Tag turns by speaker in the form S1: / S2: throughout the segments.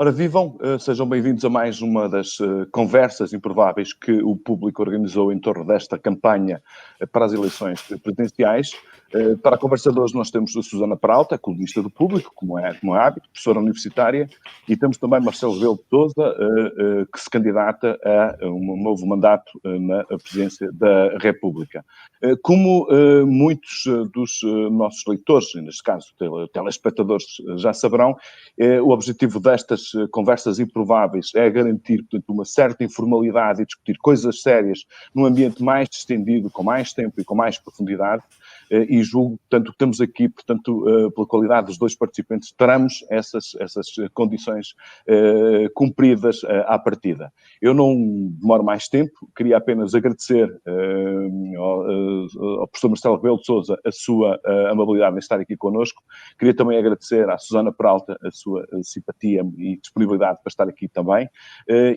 S1: Ora, vivam, sejam bem-vindos a mais uma das conversas improváveis que o público organizou em torno desta campanha para as eleições presidenciais. Para a conversa de hoje nós temos a Susana Peralta, colunista do Público, como é hábito, professora universitária, e temos também Marcelo Rebelo de Sousa, que se candidata a um novo mandato na presidência da República. Como muitos dos nossos leitores, neste caso telespectadores, já saberão, o objetivo destas conversas improváveis é garantir, portanto, uma certa informalidade e discutir coisas sérias num ambiente mais distendido, com mais tempo e com mais profundidade, e julgo, portanto, que temos aqui, portanto, pela qualidade dos dois participantes, teremos essas condições cumpridas à partida. Eu não demoro mais tempo, queria apenas agradecer ao professor Marcelo Rebelo de Sousa a sua amabilidade em estar aqui connosco. Queria também agradecer à Susana Peralta a sua simpatia e disponibilidade para estar aqui também,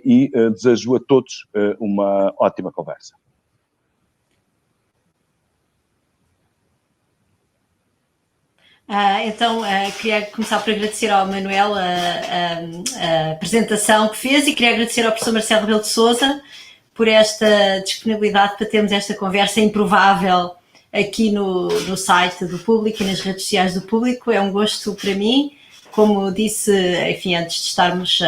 S1: e desejo a todos uma ótima conversa.
S2: Queria começar por agradecer ao Manuel a apresentação que fez e queria agradecer ao professor Marcelo Rebelo de Sousa por esta disponibilidade para termos esta conversa improvável aqui no site do Público e nas redes sociais do Público. É um gosto para mim. Como disse, enfim, antes de estarmos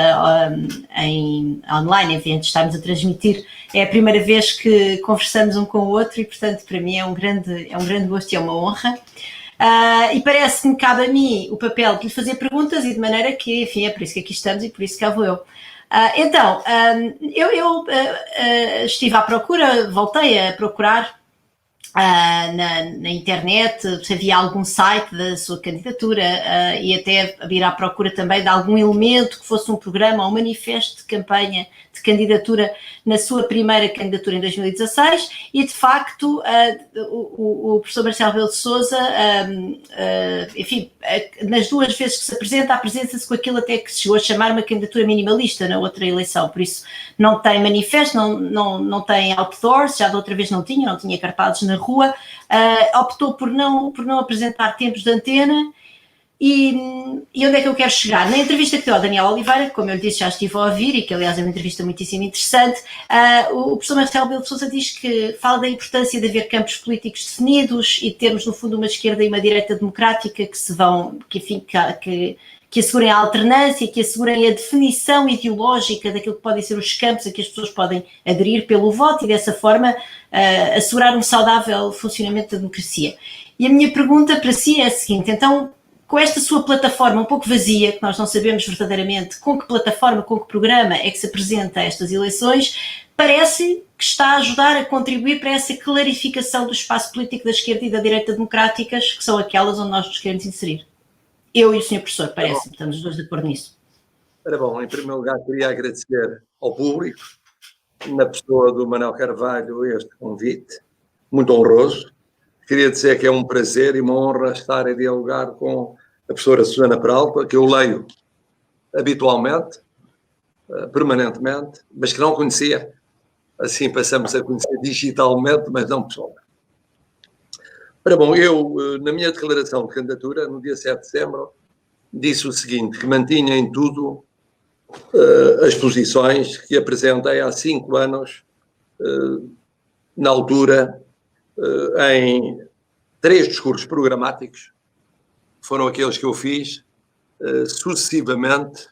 S2: online, enfim, antes de estarmos a transmitir, é a primeira vez que conversamos um com o outro e, portanto, para mim é um grande gosto e é uma honra. E parece-me que cabe a mim o papel de lhe fazer perguntas e de maneira que, enfim, é por isso que aqui estamos e por isso cá vou eu. Eu estive à procura, voltei a procurar na internet se havia algum site da sua candidatura e até vir à procura também de algum elemento que fosse um programa ou um manifesto de campanha de candidatura na sua primeira candidatura em 2016 e de facto o professor Marcelo Rebelo de Sousa, enfim, nas duas vezes que se apresenta-se com aquilo até que se chegou a chamar uma candidatura minimalista na outra eleição, por isso não tem manifesto, não tem outdoors, já da outra vez não tinha cartazes na rua, optou por não apresentar tempos de antena. E onde é que eu quero chegar? Na entrevista que deu ao Daniel Oliveira, como eu lhe disse, já estive a ouvir, e que aliás é uma entrevista muitíssimo interessante, o professor Marcelo Rebelo de Sousa diz que fala da importância de haver campos políticos definidos e de termos, no fundo, uma esquerda e uma direita democrática que assegurem a alternância, que assegurem a definição ideológica daquilo que podem ser os campos a que as pessoas podem aderir pelo voto e, dessa forma, assegurar um saudável funcionamento da democracia. E a minha pergunta para si é a seguinte, então, com esta sua plataforma um pouco vazia, que nós não sabemos verdadeiramente com que plataforma, com que programa é que se apresenta a estas eleições, parece que está a ajudar a contribuir para essa clarificação do espaço político da esquerda e da direita democráticas, que são aquelas onde nós nos queremos inserir. Eu e o Sr. Professor, parece-me, estamos os dois de acordo nisso.
S3: Ora bom, em primeiro lugar queria agradecer ao público, na pessoa do Manuel Carvalho, este convite, muito honroso. Queria dizer que é um prazer e uma honra estar a dialogar com a professora Susana Peralta, que eu leio habitualmente, permanentemente, mas que não conhecia. Assim passamos a conhecer digitalmente, mas não pessoalmente. Ora bom, eu, na minha declaração de candidatura, no dia 7 de dezembro, disse o seguinte, que mantinha em tudo as posições que apresentei há 5 anos, na altura, em 3 discursos programáticos, foram aqueles que eu fiz sucessivamente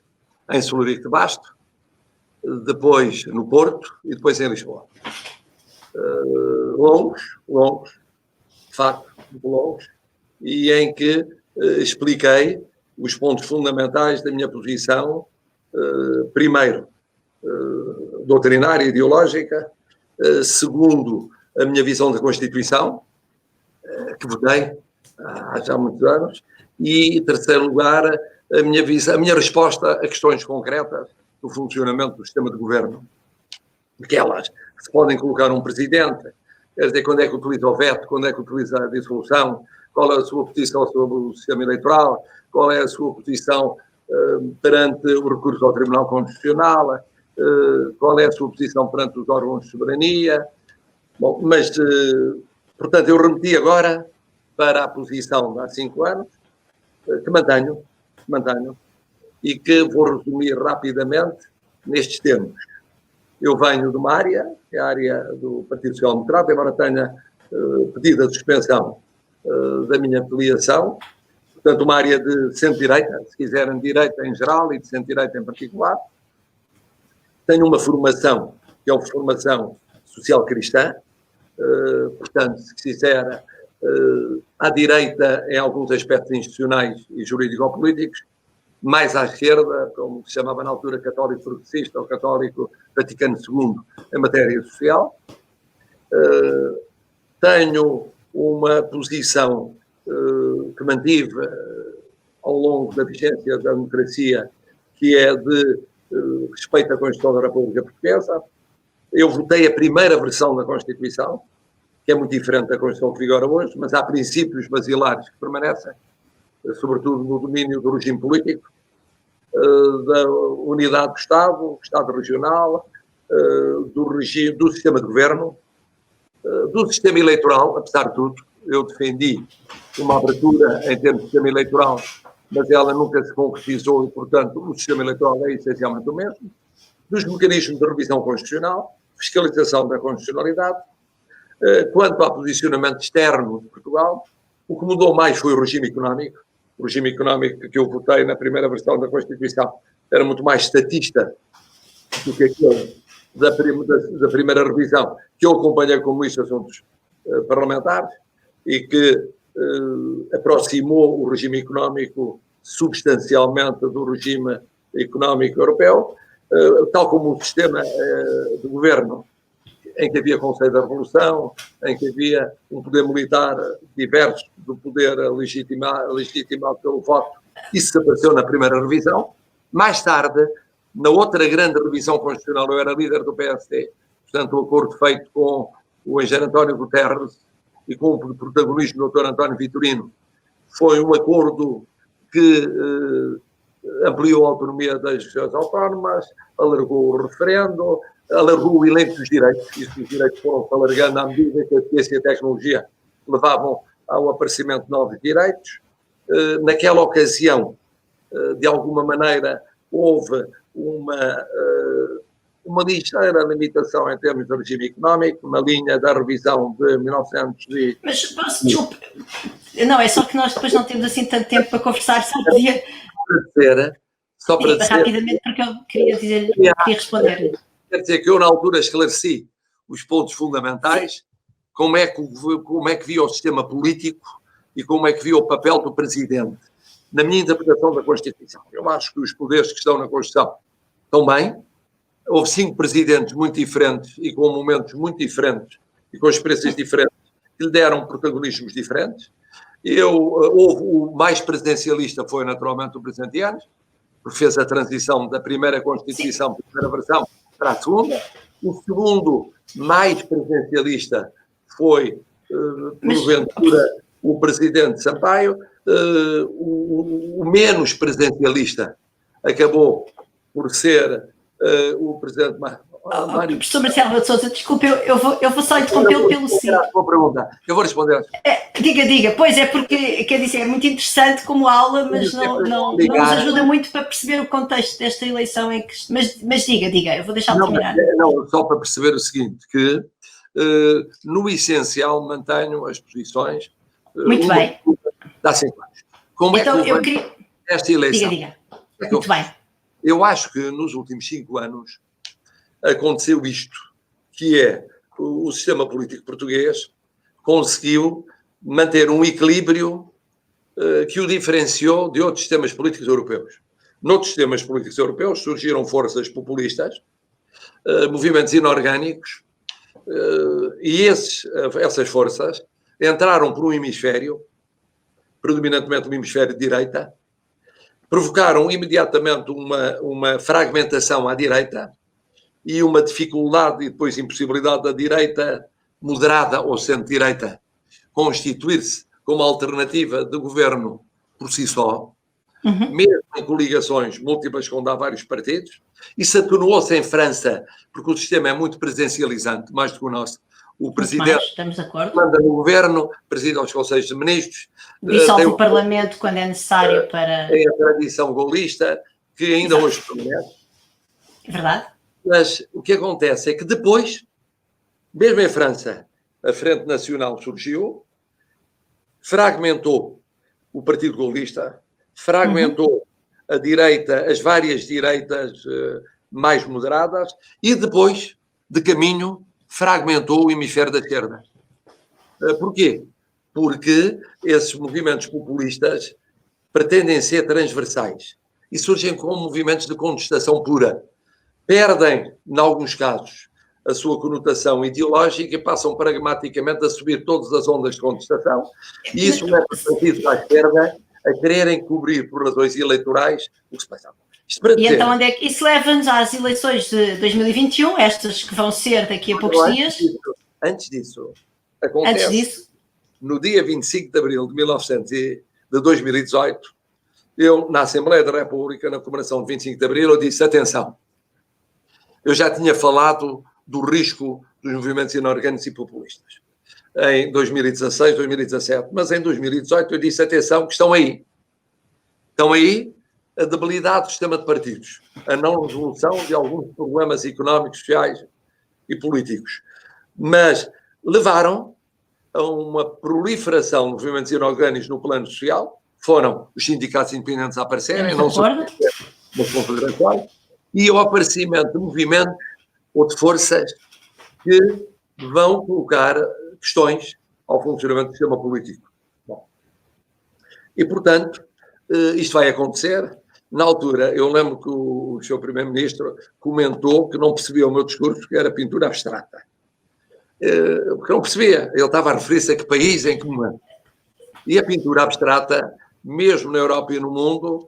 S3: em Solurico de Basto, depois no Porto e depois em Lisboa. Longos, de facto, muito longos, e em que expliquei os pontos fundamentais da minha posição, primeiro, doutrinária e ideológica, segundo, a minha visão da Constituição, que votei há já muitos anos, e, em terceiro lugar, a minha resposta a questões concretas do funcionamento do sistema de governo. Aquelas que se podem colocar um presidente, quer dizer, quando é que utiliza o veto, quando é que utiliza a dissolução, qual é a sua posição sobre o sistema eleitoral, qual é a sua posição perante o recurso ao Tribunal Constitucional, qual é a sua posição perante os órgãos de soberania. Bom, mas, portanto, eu remeti agora para a posição de há 5 anos, que mantenho, e que vou resumir rapidamente nestes termos. Eu venho de uma área, que é a área do Partido Social Democrata, embora tenha pedido a suspensão da minha filiação, portanto, uma área de centro-direita, se quiserem, de direita em geral e de centro-direita em particular. Tenho uma formação, que é uma formação social-cristã, portanto, se quiser, à direita em alguns aspectos institucionais e jurídico-políticos, mais à esquerda, como se chamava na altura católico progressista ou católico Vaticano II, em matéria social. Tenho uma posição que mantive ao longo da vigência da democracia, que é de respeito à Constituição da República Portuguesa. Eu votei a primeira versão da Constituição, que é muito diferente da Constituição que vigora hoje, mas há princípios basilares que permanecem, sobretudo no domínio do regime político, da unidade do Estado regional, do regime, do sistema de governo, do sistema eleitoral. Apesar de tudo, eu defendi uma abertura em termos de sistema eleitoral, mas ela nunca se concretizou e, portanto, o sistema eleitoral é essencialmente o mesmo. Dos mecanismos de revisão constitucional, fiscalização da constitucionalidade. Quanto ao posicionamento externo de Portugal, o que mudou mais foi o regime económico. O regime económico que eu votei na primeira versão da Constituição era muito mais estatista do que aquele da primeira revisão, que eu acompanhei como Ministro de Assuntos Parlamentares e que aproximou o regime económico substancialmente do regime económico europeu, tal como o sistema de governo, em que havia Conselho da Revolução, em que havia um poder militar diverso do poder legitimado pelo voto. Isso apareceu na primeira revisão. Mais tarde, na outra grande revisão constitucional, eu era líder do PSD, portanto, o acordo feito com o engenheiro António Guterres e com o protagonismo do Dr. António Vitorino, foi um acordo que ampliou a autonomia das regiões autónomas, alargou o referendo, alargou o elenco dos direitos, e os direitos foram se alargando à medida que a ciência e a tecnologia levavam ao aparecimento de novos direitos. Naquela ocasião, de alguma maneira, houve uma ligeira limitação em termos de regime económico, na linha da revisão de 1900 e...
S2: Mas, desculpe, não, é só que nós depois não temos assim tanto tempo para conversar, só podia...
S3: Só para dizer...
S2: Rapidamente, porque eu queria responder.
S3: Quer dizer que eu, na altura, esclareci os pontos fundamentais, como é que via o sistema político e como é que via o papel do Presidente na minha interpretação da Constituição. Eu acho que os poderes que estão na Constituição estão bem. Houve 5 presidentes muito diferentes e com momentos muito diferentes e com experiências diferentes que lhe deram protagonismos diferentes. O mais presidencialista foi, naturalmente, o Presidente Eanes, porque fez a transição da primeira Constituição, da primeira versão, para a segunda. O segundo mais presidencialista foi, porventura, o Presidente Sampaio. O menos presidencialista acabou por ser o Presidente Mário.
S2: Professor Marcelo de Sousa, desculpe, eu vou só interrompê-lo pelo sim.
S3: Eu vou responder.
S2: Diga. Pois é, porque, quer dizer, é muito interessante como aula, mas não nos ajuda muito para perceber o contexto desta eleição em que... Mas diga, eu vou deixar-lo terminar.
S3: Não, só para perceber o seguinte, que no essencial mantenho as posições...
S2: Muito bem.
S3: Dá 5 anos. Como
S2: então,
S3: é que
S2: eu queria...
S3: esta eleição?
S2: Diga. Muito bem.
S3: Eu acho que nos últimos 5 anos aconteceu isto, que é o sistema político português conseguiu manter um equilíbrio que o diferenciou de outros sistemas políticos europeus. Noutros sistemas políticos europeus surgiram forças populistas, movimentos inorgânicos, e essas forças entraram por um hemisfério, predominantemente um hemisfério de direita, provocaram imediatamente uma fragmentação à direita e uma dificuldade e depois impossibilidade da direita moderada ou centro-direita constituir-se como alternativa de governo por si só, mesmo em coligações múltiplas onde há vários partidos. Isso atenuou-se em França, porque o sistema é muito presencializante, mais do que o nosso. O Presidente manda no governo, preside aos Conselhos de Ministros.
S2: Dissolve o Parlamento quando é necessário para...
S3: Tem a tradição gaullista, que ainda hoje permanece.
S2: É verdade.
S3: Mas o que acontece é que depois, mesmo em França, a Frente Nacional surgiu, fragmentou o Partido Gaullista, fragmentou a direita, as várias direitas mais moderadas, e depois, de caminho, fragmentou o hemisfério da esquerda. Porquê? Porque esses movimentos populistas pretendem ser transversais e surgem como movimentos de contestação pura. Perdem, em alguns casos, a sua conotação ideológica e passam pragmaticamente a subir todas as ondas de contestação. E isso leva os partidos à esquerda a quererem cobrir, por razões eleitorais, o que se passava.
S2: E então onde é que isso leva-nos às eleições de 2021, estas que vão ser daqui a poucos dias?
S3: Antes disso, acontece no dia 25 de abril de 2018, eu, na Assembleia da República, na comemoração de 25 de abril, eu disse, atenção, eu já tinha falado do risco dos movimentos inorgânicos e populistas em 2016, 2017, mas em 2018 eu disse, atenção, que estão aí. Estão aí a debilidade do sistema de partidos, a não resolução de alguns problemas económicos, sociais e políticos. Mas levaram a uma proliferação de movimentos inorgânicos no plano social, foram os sindicatos independentes a aparecerem, não só nas confederações, e o aparecimento de movimentos ou de forças que vão colocar questões ao funcionamento do sistema político. Bom. E, portanto, isto vai acontecer. Na altura, eu lembro que o Sr. Primeiro-Ministro comentou que não percebia o meu discurso, que era pintura abstrata. Porque não percebia. Ele estava a referir-se a que país, em que momento. E a pintura abstrata, mesmo na Europa e no mundo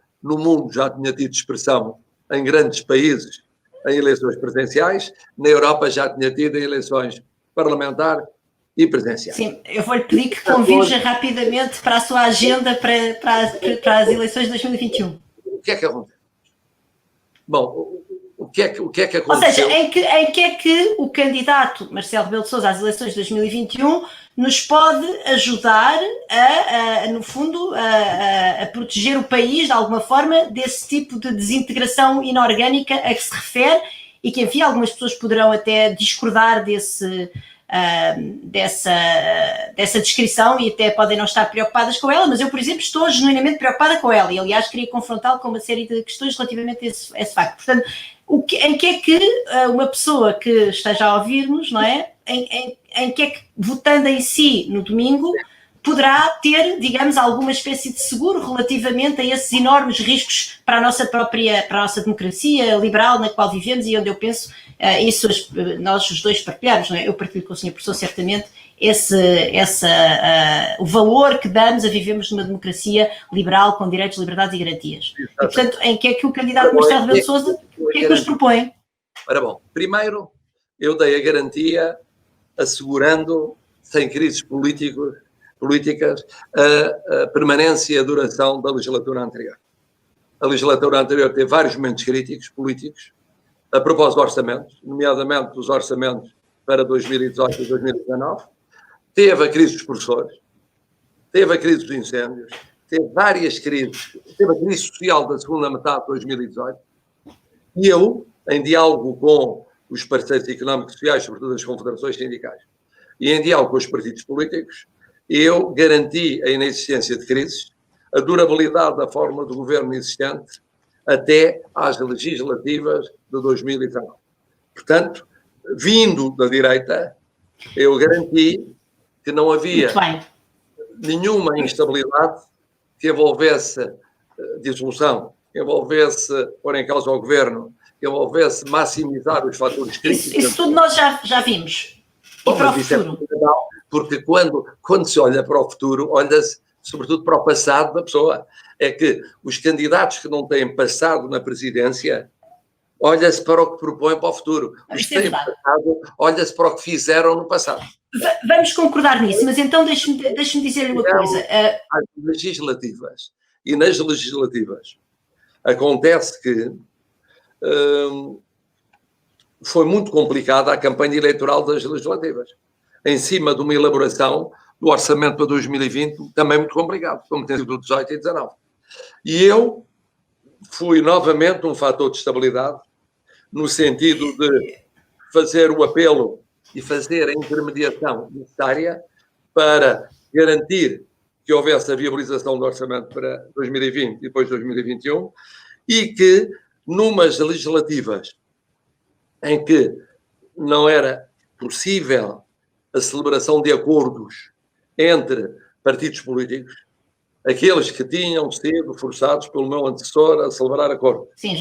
S3: já tinha tido expressão em grandes países, em eleições presidenciais, na Europa já tinha tido em eleições parlamentares e presidenciais.
S2: Sim, eu vou-lhe pedir que convirja rapidamente para a sua agenda para as eleições de 2021.
S3: O que é que acontece? Bom, o que é que aconteceu?
S2: Ou seja, em que é que o candidato Marcelo Rebelo de Sousa às eleições de 2021 nos pode ajudar no fundo, a proteger o país, de alguma forma, desse tipo de desintegração inorgânica a que se refere e que, enfim, algumas pessoas poderão até discordar dessa descrição e até podem não estar preocupadas com ela, mas eu, por exemplo, estou genuinamente preocupada com ela e, aliás, queria confrontá-lo com uma série de questões relativamente a esse facto. Portanto, em que é que uma pessoa que esteja a ouvir-nos, não é? Em que é que, votando em si no domingo, poderá ter, digamos, alguma espécie de seguro relativamente a esses enormes riscos para a nossa democracia liberal na qual vivemos e onde eu penso, isso nós os dois partilhamos, não é? Eu partilho com o Sr. Professor certamente o valor que damos a vivermos numa democracia liberal com direitos, liberdades e garantias. E, portanto, em que é que o candidato Marcelo Rebelo de Sousa, o que é que nos propõe?
S3: Ora bom, primeiro eu dei a garantia assegurando, sem crises políticas, a permanência e a duração da legislatura anterior. A legislatura anterior teve vários momentos críticos políticos, a propósito de orçamentos, nomeadamente os orçamentos para 2018 e 2019, teve a crise dos professores, teve a crise dos incêndios, teve várias crises, teve a crise social da segunda metade de 2018, e eu, em diálogo com os parceiros económicos e sociais, sobretudo as confederações sindicais, e em diálogo com os partidos políticos, eu garanti a inexistência de crises, a durabilidade da forma do governo existente até às legislativas de 2019. Portanto, vindo da direita, eu garanti que não havia nenhuma instabilidade que envolvesse dissolução, que envolvesse pôr em causa o governo, que envolvesse maximizar os fatores críticos.
S2: Isso tudo nós já vimos.
S3: Bom, mas isso é fundamental, porque quando se olha para o futuro, olha-se sobretudo para o passado da pessoa. É que os candidatos que não têm passado na presidência, olha-se para o que propõem para o futuro. Os que têm passado, olha-se para o que fizeram no passado.
S2: Vamos concordar nisso, mas então deixe-me dizer-lhe uma coisa.
S3: As legislativas. E nas legislativas acontece que foi muito complicada a campanha eleitoral das legislativas. Em cima de uma elaboração do orçamento para 2020, também muito complicado, como tem sido 18 e 19. E eu fui novamente um fator de estabilidade, no sentido de fazer o apelo e fazer a intermediação necessária para garantir que houvesse a viabilização do orçamento para 2020 e depois 2021 e que, numas legislativas em que não era possível a celebração de acordos entre partidos políticos, aqueles que tinham sido forçados pelo meu antecessor a celebrar acordo.
S2: Sim,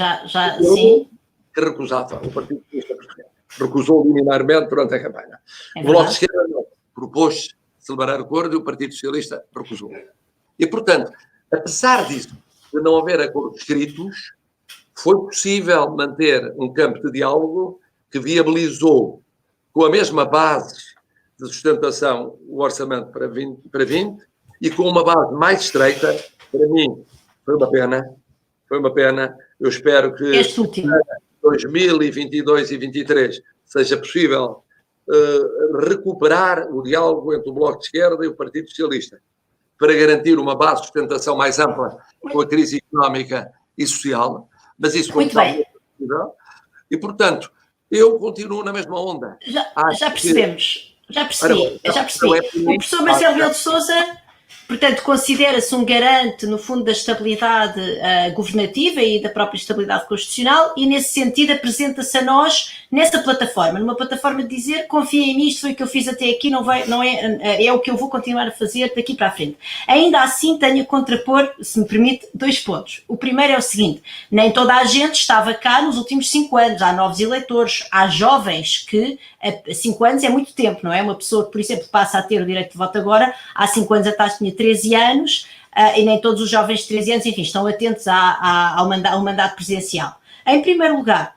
S2: sim.
S3: Que recusava, o Partido Comunista Português. Recusou liminarmente durante a campanha. O Bloco de Esquerda não. Propôs celebrar acordo e o Partido Socialista recusou. E, portanto, apesar disso, de não haver acordos escritos, foi possível manter um campo de diálogo que viabilizou, com a mesma base de sustentação, o orçamento para 20 e com uma base mais estreita. Para mim, foi uma pena. Eu espero que
S2: este último
S3: 2022 e 2023 seja possível recuperar o diálogo entre o Bloco de Esquerda e o Partido Socialista para garantir uma base de sustentação mais ampla com a crise económica e social, mas isso
S2: muito bem.
S3: E, portanto, eu continuo na mesma onda.
S2: Já percebi. O professor Marcelo Rebelo de Sousa, portanto, considera-se um garante, no fundo, da estabilidade governativa e da própria estabilidade constitucional e, nesse sentido, apresenta-se a nós nessa plataforma, numa plataforma de dizer, confia em mim, isto foi o que eu fiz até aqui, é o que eu vou continuar a fazer daqui para a frente. Ainda assim, tenho a contrapor, se me permite, 2 pontos. O primeiro é o seguinte: nem toda a gente estava cá nos últimos 5 anos, há novos eleitores, há jovens que 5 anos é muito tempo, não é? Uma pessoa que, por exemplo, passa a ter o direito de voto agora, há 5 anos atrás tinha 13 anos, e nem todos os jovens de 13 anos, enfim, estão atentos ao mandato presidencial. Em primeiro lugar,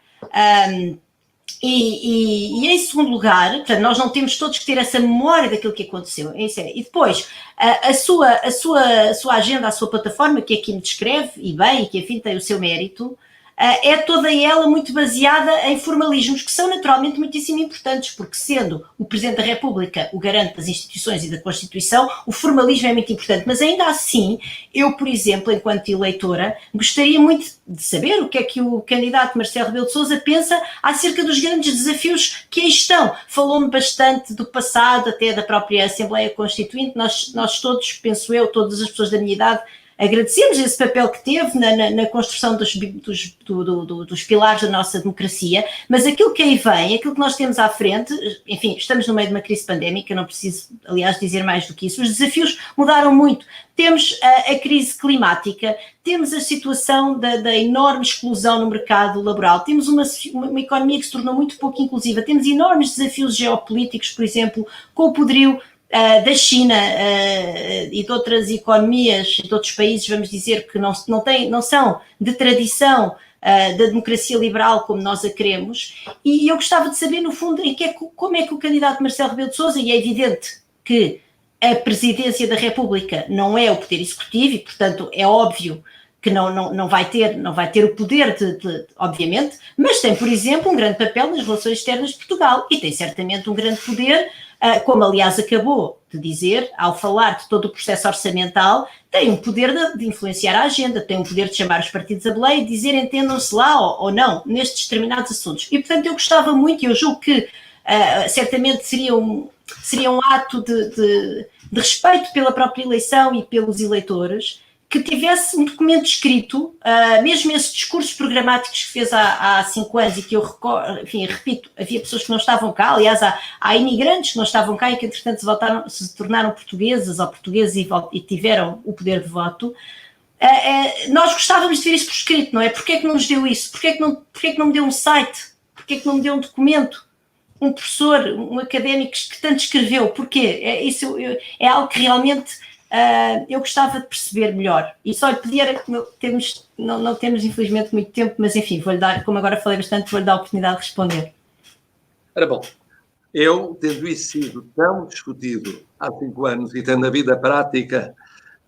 S2: e em segundo lugar, portanto, nós não temos todos que ter essa memória daquilo que aconteceu. E depois, a sua agenda, a sua plataforma, que aqui me descreve, e bem, e que enfim tem o seu mérito, é toda ela muito baseada em formalismos que são naturalmente muitíssimo importantes, porque sendo o Presidente da República o garante das instituições e da Constituição, o formalismo é muito importante. Mas ainda assim, eu, por exemplo, enquanto eleitora, gostaria muito de saber o que é que o candidato Marcelo Rebelo de Sousa pensa acerca dos grandes desafios que aí estão. Falou-me bastante do passado, até da própria Assembleia Constituinte. Nós todos, penso eu, todas as pessoas da minha idade, agradecemos esse papel que teve na construção dos pilares da nossa democracia, mas aquilo que aí vem, aquilo que nós temos à frente, enfim, estamos no meio de uma crise pandémica, não preciso, aliás, dizer mais do que isso, os desafios mudaram muito. Temos a crise climática, temos a situação da enorme exclusão no mercado laboral, temos uma economia que se tornou muito pouco inclusiva, temos enormes desafios geopolíticos, por exemplo, com o poderio da China e de outras economias, de outros países, vamos dizer, que não são de tradição da democracia liberal como nós a queremos, e eu gostava de saber, no fundo, como é que o candidato Marcelo Rebelo de Sousa, e é evidente que a presidência da República não é o poder executivo e, portanto, é óbvio que não vai ter o poder, obviamente, mas tem, por exemplo, um grande papel nas relações externas de Portugal e tem certamente um grande poder, como aliás acabou de dizer, ao falar de todo o processo orçamental, tem um poder de influenciar a agenda, tem um poder de chamar os partidos a boleia e dizer entendam-se lá ou não nestes determinados assuntos. E, portanto, eu gostava muito, e eu julgo que certamente seria um ato de respeito pela própria eleição e pelos eleitores, que tivesse um documento escrito, mesmo esses discursos programáticos que fez há 5 anos e que eu recordo, enfim, repito, havia pessoas que não estavam cá, aliás, há imigrantes que não estavam cá e que, entretanto, se tornaram portuguesas ou portugueses e tiveram o poder de voto. Nós gostávamos de ver isso por escrito, não é? Porquê é que não nos deu isso? Porquê é que não me deu um site? Porquê é que não me deu um documento? Um professor, um académico que tanto escreveu? Porquê? É algo que realmente eu gostava de perceber melhor. E só lhe pedir, não temos infelizmente muito tempo, mas enfim, vou-lhe dar, como agora falei bastante, vou-lhe dar a oportunidade de responder.
S3: Ora bom, eu tendo isso sido tão discutido há 5 anos e tendo a vida prática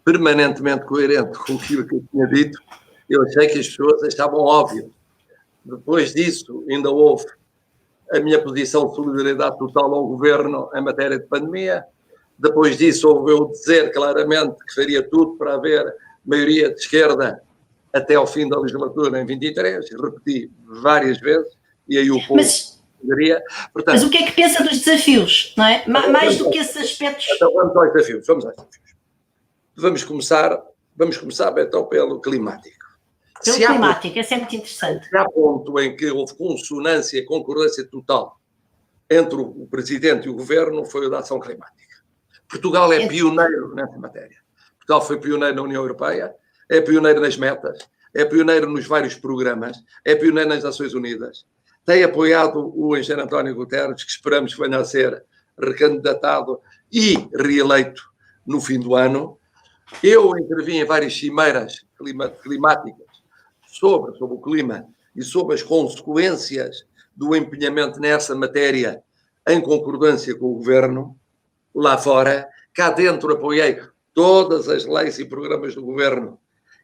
S3: permanentemente coerente com aquilo que eu tinha dito, eu achei que as pessoas achavam óbvio. Depois disso, ainda houve a minha posição de solidariedade total ao governo em matéria de pandemia. Depois disso, houve eu dizer claramente que faria tudo para haver maioria de esquerda até ao fim da legislatura em 23, repeti várias vezes, e aí o povo poderia. Portanto,
S2: mas o que é que pensa dos desafios, não é? Mais do que esses aspectos.
S3: Então vamos aos desafios. Vamos começar então pelo climático.
S2: Pelo climático, esse é muito interessante.
S3: Se há ponto em que houve consonância, concordância total entre o Presidente e o Governo, foi o da ação climática. Portugal é pioneiro nessa matéria. Portugal foi pioneiro na União Europeia, é pioneiro nas metas, é pioneiro nos vários programas, é pioneiro nas Nações Unidas. Tem apoiado o engenheiro António Guterres, que esperamos que venha a ser recandidatado e reeleito no fim do ano. Eu intervim em várias cimeiras climáticas sobre o clima e sobre as consequências do empenhamento nessa matéria em concordância com o Governo, lá fora. Cá dentro apoiei todas as leis e programas do Governo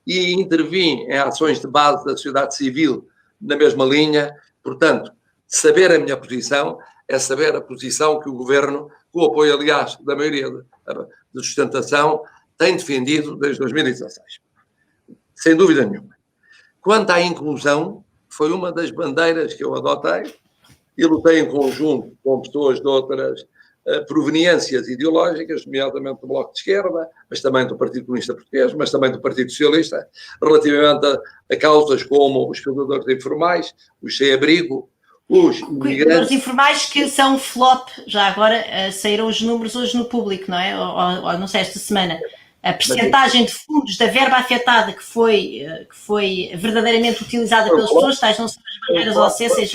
S3: e intervim em ações de base da sociedade civil na mesma linha. Portanto, saber a minha posição é saber a posição que o Governo, com o apoio, aliás, da maioria de sustentação, tem defendido desde 2016. Sem dúvida nenhuma. Quanto à inclusão, foi uma das bandeiras que eu adotei e lutei em conjunto com pessoas de outras proveniências ideológicas, nomeadamente do Bloco de Esquerda, mas também do Partido Comunista Português, mas também do Partido Socialista, relativamente a causas como os cuidadores informais, os sem-abrigo, os imigrantes...
S2: Cuidadores informais que são flop, já agora saíram os números hoje no público, não é? Ou não sei, esta semana. A percentagem de fundos da verba afetada que foi verdadeiramente utilizada pelas pessoas, tais não são as barreiras ao acesso e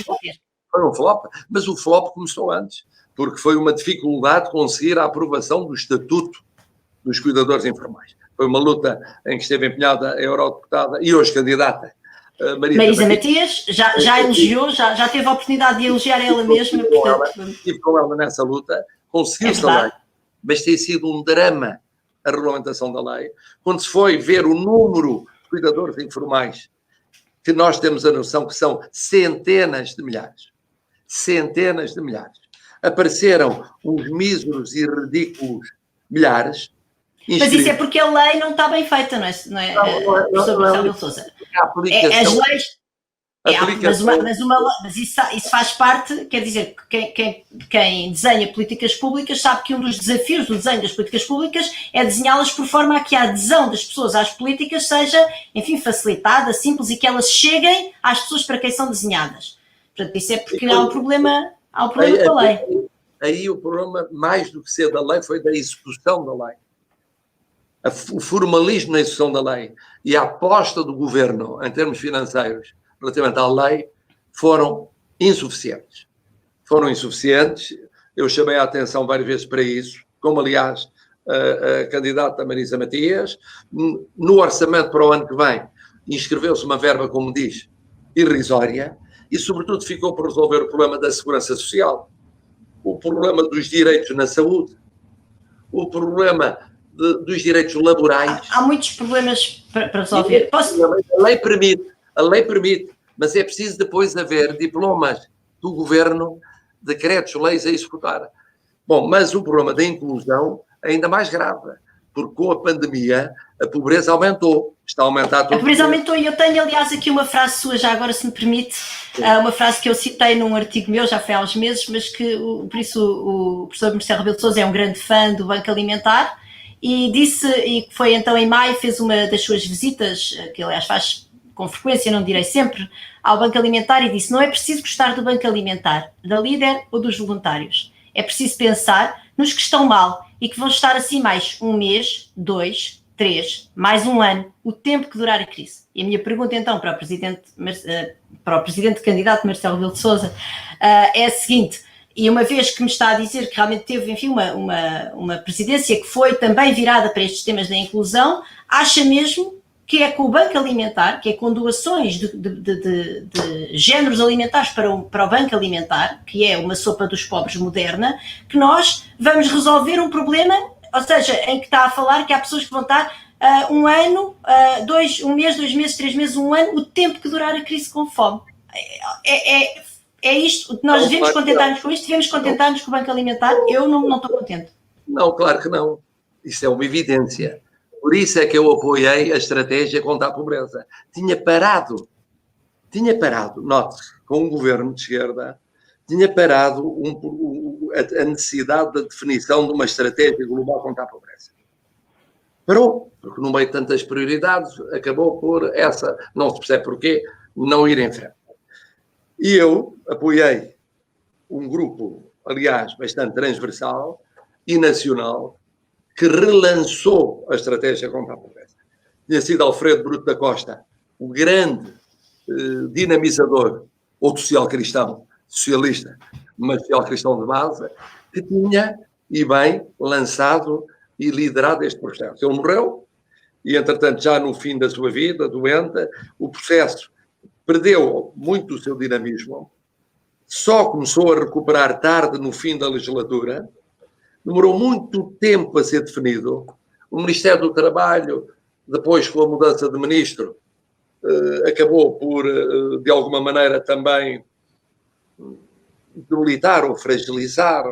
S3: Foi um flop, mas o flop começou antes, porque foi uma dificuldade conseguir a aprovação do Estatuto dos Cuidadores Informais. Foi uma luta em que esteve empenhada a eurodeputada e hoje candidata
S2: Marisa Matias, já elogiou, já teve a oportunidade de elogiar ela mesma.
S3: Estive com ela nessa luta, conseguiu-se a lei, mas tem sido um drama a regulamentação da lei. Quando se foi ver o número de cuidadores informais, que nós temos a noção que são centenas de milhares, apareceram uns míseros e ridículos milhares.
S2: Mas isso é porque a lei não está bem feita, não é? Professor Marcelo Sousa. As leis... Mas isso faz parte, quer dizer, quem desenha políticas públicas sabe que um dos desafios do desenho das políticas públicas é desenhá-las por forma a que a adesão das pessoas às políticas seja, enfim, facilitada, simples e que elas cheguem às pessoas para quem são desenhadas. Portanto, isso é porque há um problema com a lei.
S3: Aí o problema, mais do que ser da lei, foi da execução da lei. O formalismo na execução da lei e a aposta do Governo em termos financeiros relativamente à lei, foram insuficientes. Eu chamei a atenção várias vezes para isso, como aliás a candidata Marisa Matias. No orçamento para o ano que vem, inscreveu-se uma verba, como diz, irrisória, e sobretudo ficou por resolver o problema da segurança social, o problema dos direitos na saúde, o problema dos direitos laborais.
S2: Há muitos problemas para resolver.
S3: A lei permite, mas é preciso depois haver diplomas do Governo, decretos, leis a executar. Bom, mas o problema da inclusão é ainda mais grave, porque com a pandemia a pobreza aumentou, está a aumentar todo.
S2: A pobreza aumentou e eu tenho, aliás, aqui uma frase sua, já agora se me permite, uma frase que eu citei num artigo meu, já foi há uns meses, mas que, por isso, o professor Marcelo Rebelo de Sousa é um grande fã do Banco Alimentar e disse, e foi então em maio, fez uma das suas visitas, que aliás faz com frequência, não direi sempre, ao Banco Alimentar e disse: não é preciso gostar do Banco Alimentar, da líder ou dos voluntários. É preciso pensar nos que estão mal e que vão estar assim mais 1 mês, 2, 3, mais 1 ano, o tempo que durar a crise. E a minha pergunta então para o presidente candidato Marcelo Rebelo de Sousa é a seguinte: e uma vez que me está a dizer que realmente teve, enfim, uma presidência que foi também virada para estes temas da inclusão, acha mesmo que é com o Banco Alimentar, que é com doações de géneros alimentares para o Banco Alimentar, que é uma sopa dos pobres moderna, que nós vamos resolver um problema, ou seja, em que está a falar que há pessoas que vão estar 1 ano, 1 mês, 2 meses, 3 meses, 1 ano, o tempo que durar a crise com fome. É isto, nós devemos contentar-nos com isto, devemos contentar-nos com o Banco Alimentar. Eu não estou contente.
S3: Não, claro que não. Isso é uma evidência. Por isso é que eu apoiei a estratégia contra a pobreza. Tinha parado, note, com um governo de esquerda, tinha parado a necessidade da definição de uma estratégia global contra a pobreza. Parou, porque no meio de tantas prioridades, acabou por essa, não se percebe porquê, não ir em frente. E eu apoiei um grupo, aliás, bastante transversal e nacional, que relançou a estratégia contra a pobreza. Tinha sido Alfredo Bruto da Costa, o grande dinamizador, ou social-cristão, socialista, mas social-cristão de base, que tinha, e bem, lançado e liderado este processo. Ele morreu, e entretanto, já no fim da sua vida, doente, o processo perdeu muito o seu dinamismo, só começou a recuperar tarde no fim da legislatura, demorou muito tempo a ser definido. O Ministério do Trabalho, depois com a mudança de ministro, acabou por, de alguma maneira, também debilitar ou fragilizar,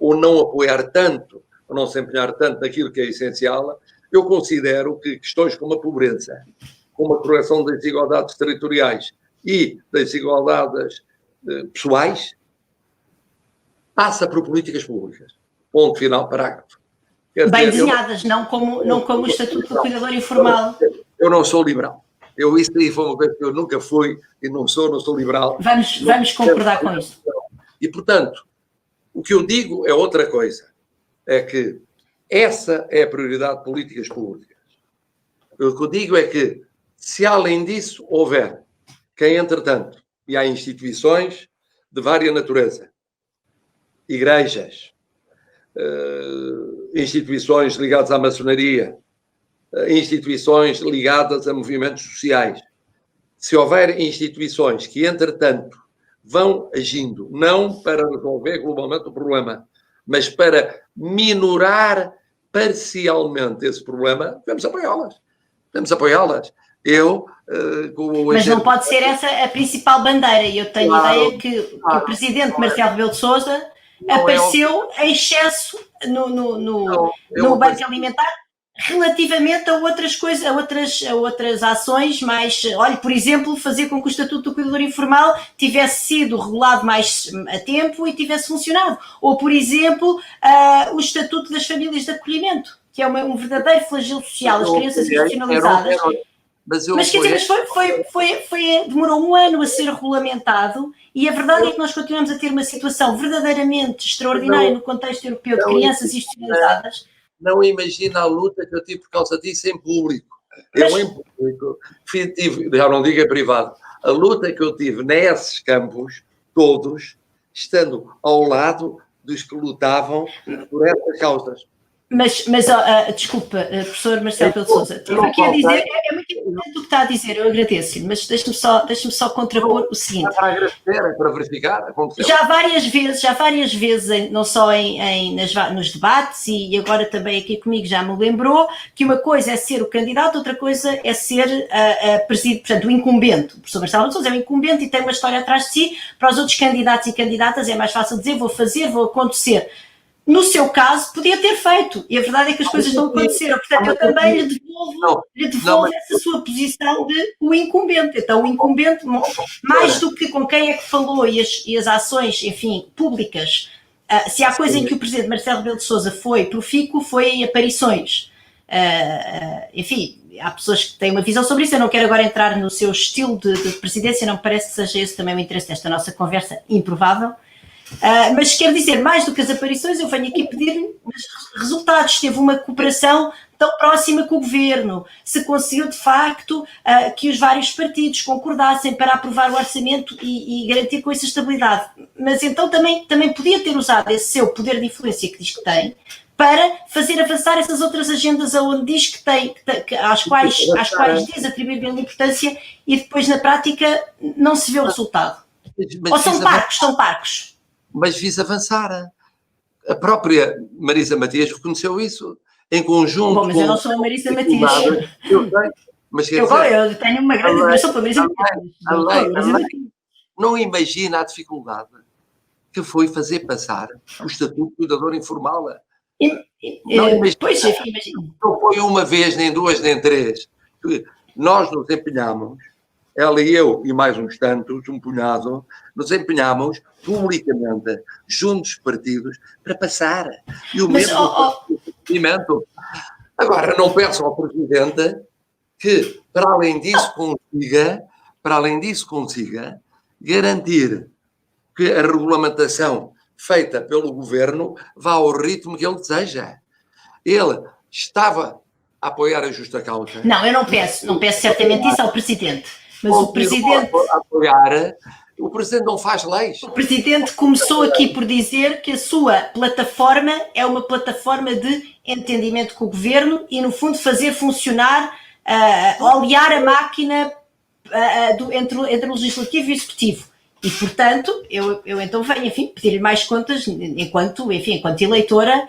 S3: ou não apoiar tanto, ou não se empenhar tanto naquilo que é essencial. Eu considero que questões como a pobreza, como a correção das desigualdades territoriais e das desigualdades pessoais, passa por políticas públicas. Ponto final, parágrafo.
S2: Bem desenhadas, não como o Estatuto do Cuidador Informal.
S3: Eu não sou liberal. Isso aí foi uma coisa que eu nunca fui e não sou liberal.
S2: Vamos concordar com isso.
S3: E, portanto, o que eu digo é outra coisa. É que essa é a prioridade de políticas públicas. O que eu digo é que, se além disso houver quem, entretanto, e há instituições de vária natureza, igrejas, instituições ligadas à maçonaria, instituições ligadas a movimentos sociais. Se houver instituições que, entretanto, vão agindo, não para resolver globalmente o problema, mas para minorar parcialmente esse problema, devemos apoiá-las.
S2: Mas não pode ser essa a principal bandeira. Eu tenho a ideia que o presidente Marcelo Rebelo de Sousa apareceu em excesso no Banco Alimentar relativamente a outras coisas, a outras ações mais... Olha, por exemplo, fazer com que o Estatuto do Cuidador Informal tivesse sido regulado mais a tempo e tivesse funcionado. Ou, por exemplo, o Estatuto das Famílias de Acolhimento, que é um verdadeiro flagelo social, as crianças institucionalizadas. Mas quer dizer, demorou um ano a ser regulamentado e a verdade é que nós continuamos a ter uma situação verdadeiramente extraordinária no contexto europeu de crianças institucionalizadas.
S3: Não imagina a luta que eu tive por causa disso em público. Eu em público tive, já não digo em privado, a luta que eu tive nesses campos, todos, estando ao lado dos que lutavam por essas causas.
S2: Mas desculpa, professor Marcelo Rebelo de Sousa, estive aqui a dizer, é muito importante o que está a dizer, eu agradeço-lhe, mas deixe-me só contrapor o seguinte.
S3: É para agradecer, é para verificar. Aconteceu.
S2: Já várias vezes, não só nos debates e agora também aqui comigo já me lembrou que uma coisa é ser o candidato, outra coisa é ser portanto, o incumbente. O professor Marcelo Rebelo de Sousa é o incumbente e tem uma história atrás de si. Para os outros candidatos e candidatas é mais fácil dizer vou fazer, vou acontecer. No seu caso, podia ter feito. E a verdade é que as coisas não aconteceram. Portanto, eu também lhe devolvo essa sua posição de o incumbente. Então, o incumbente, mais do que com quem é que falou e as ações, enfim, públicas, se há coisa em que o presidente Marcelo Rebelo de Sousa foi profícuo, foi em aparições. Enfim, há pessoas que têm uma visão sobre isso. Eu não quero agora entrar no seu estilo de presidência, não me parece que seja esse também o interesse desta nossa conversa improvável. Mas quero dizer, mais do que as aparições, eu venho aqui pedir resultados. Teve uma cooperação tão próxima com o governo, se conseguiu de facto que os vários partidos concordassem para aprovar o orçamento e garantir com essa estabilidade. Mas então também podia ter usado esse seu poder de influência que diz que tem para fazer avançar essas outras agendas aonde diz que tem, às quais diz atribuir grande importância e depois na prática não se vê o resultado. Ou são parcos.
S3: Mas fiz avançar. A própria Marisa Matias reconheceu isso em conjunto.
S2: Bom, mas eu não sou a Marisa Matias.
S3: Eu sei, mas
S2: eu tenho uma grande admiração para a Marisa Matias.
S3: Não imagina a dificuldade que foi fazer passar o Estatuto de Cuidador Informal.
S2: Pois, enfim, imagino.
S3: Não foi uma vez, nem duas, nem três. Nós nos empenhamos, ela e eu e mais uns tantos, um punhado, nos empenhamos publicamente, juntos partidos, para passar. E o mesmo procedimento. Agora, não peço ao Presidente que, para além disso, consiga garantir que a regulamentação feita pelo Governo vá ao ritmo que ele deseja. Ele estava a apoiar a justa causa.
S2: Não, eu não peço certamente isso ao Presidente. Mas o Presidente...
S3: O Presidente não faz leis.
S2: O Presidente começou aqui por dizer que a sua plataforma é uma plataforma de entendimento com o Governo e, no fundo, fazer funcionar, olear a máquina entre o Legislativo e o Executivo. E, portanto, eu então venho, enfim, pedir mais contas, enquanto eleitora,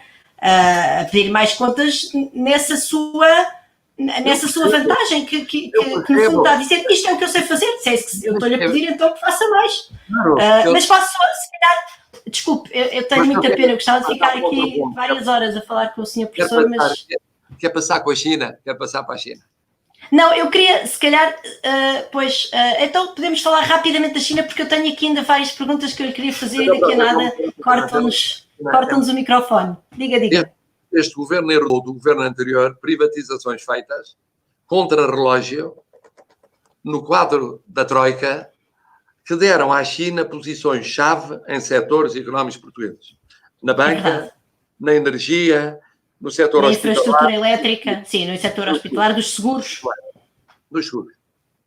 S2: pedir mais contas nessa sua vantagem que no fundo está a dizer, isto é o que eu sei fazer, eu estou-lhe a pedir então que faça mais. Mas faço só, se calhar, desculpe, eu tenho muita pena, eu gostava de ficar aqui várias horas a falar com o Sr. Professor, mas...
S3: Quer passar com a China? Quer passar para a China?
S2: Não, eu queria, se calhar, então podemos falar rapidamente da China, porque eu tenho aqui ainda várias perguntas que eu lhe queria fazer e daqui a nada cortam-nos o microfone. Diga.
S3: Este governo herdou do governo anterior privatizações feitas contra relógio no quadro da Troika que deram à China posições-chave em setores económicos portugueses. Na banca, na energia, no setor
S2: hospitalar.
S3: Na
S2: infraestrutura elétrica, sim, no setor hospitalar, dos seguros.
S3: Dos seguros.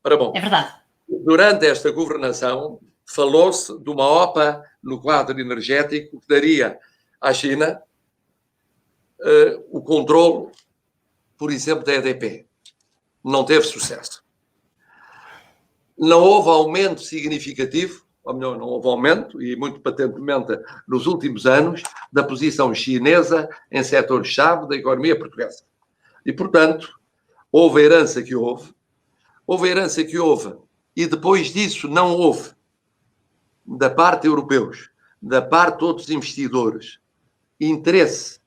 S3: Ora bom,
S2: é verdade.
S3: Durante esta governação falou-se de uma OPA no quadro energético que daria à China o controle, por exemplo, da EDP. Não teve sucesso. Não houve aumento significativo, ou melhor, não houve aumento, e muito patentemente nos últimos anos, da posição chinesa em setores-chave da economia portuguesa. E, portanto, houve a herança que houve, e depois disso não houve, da parte de europeus, da parte de outros investidores, interesse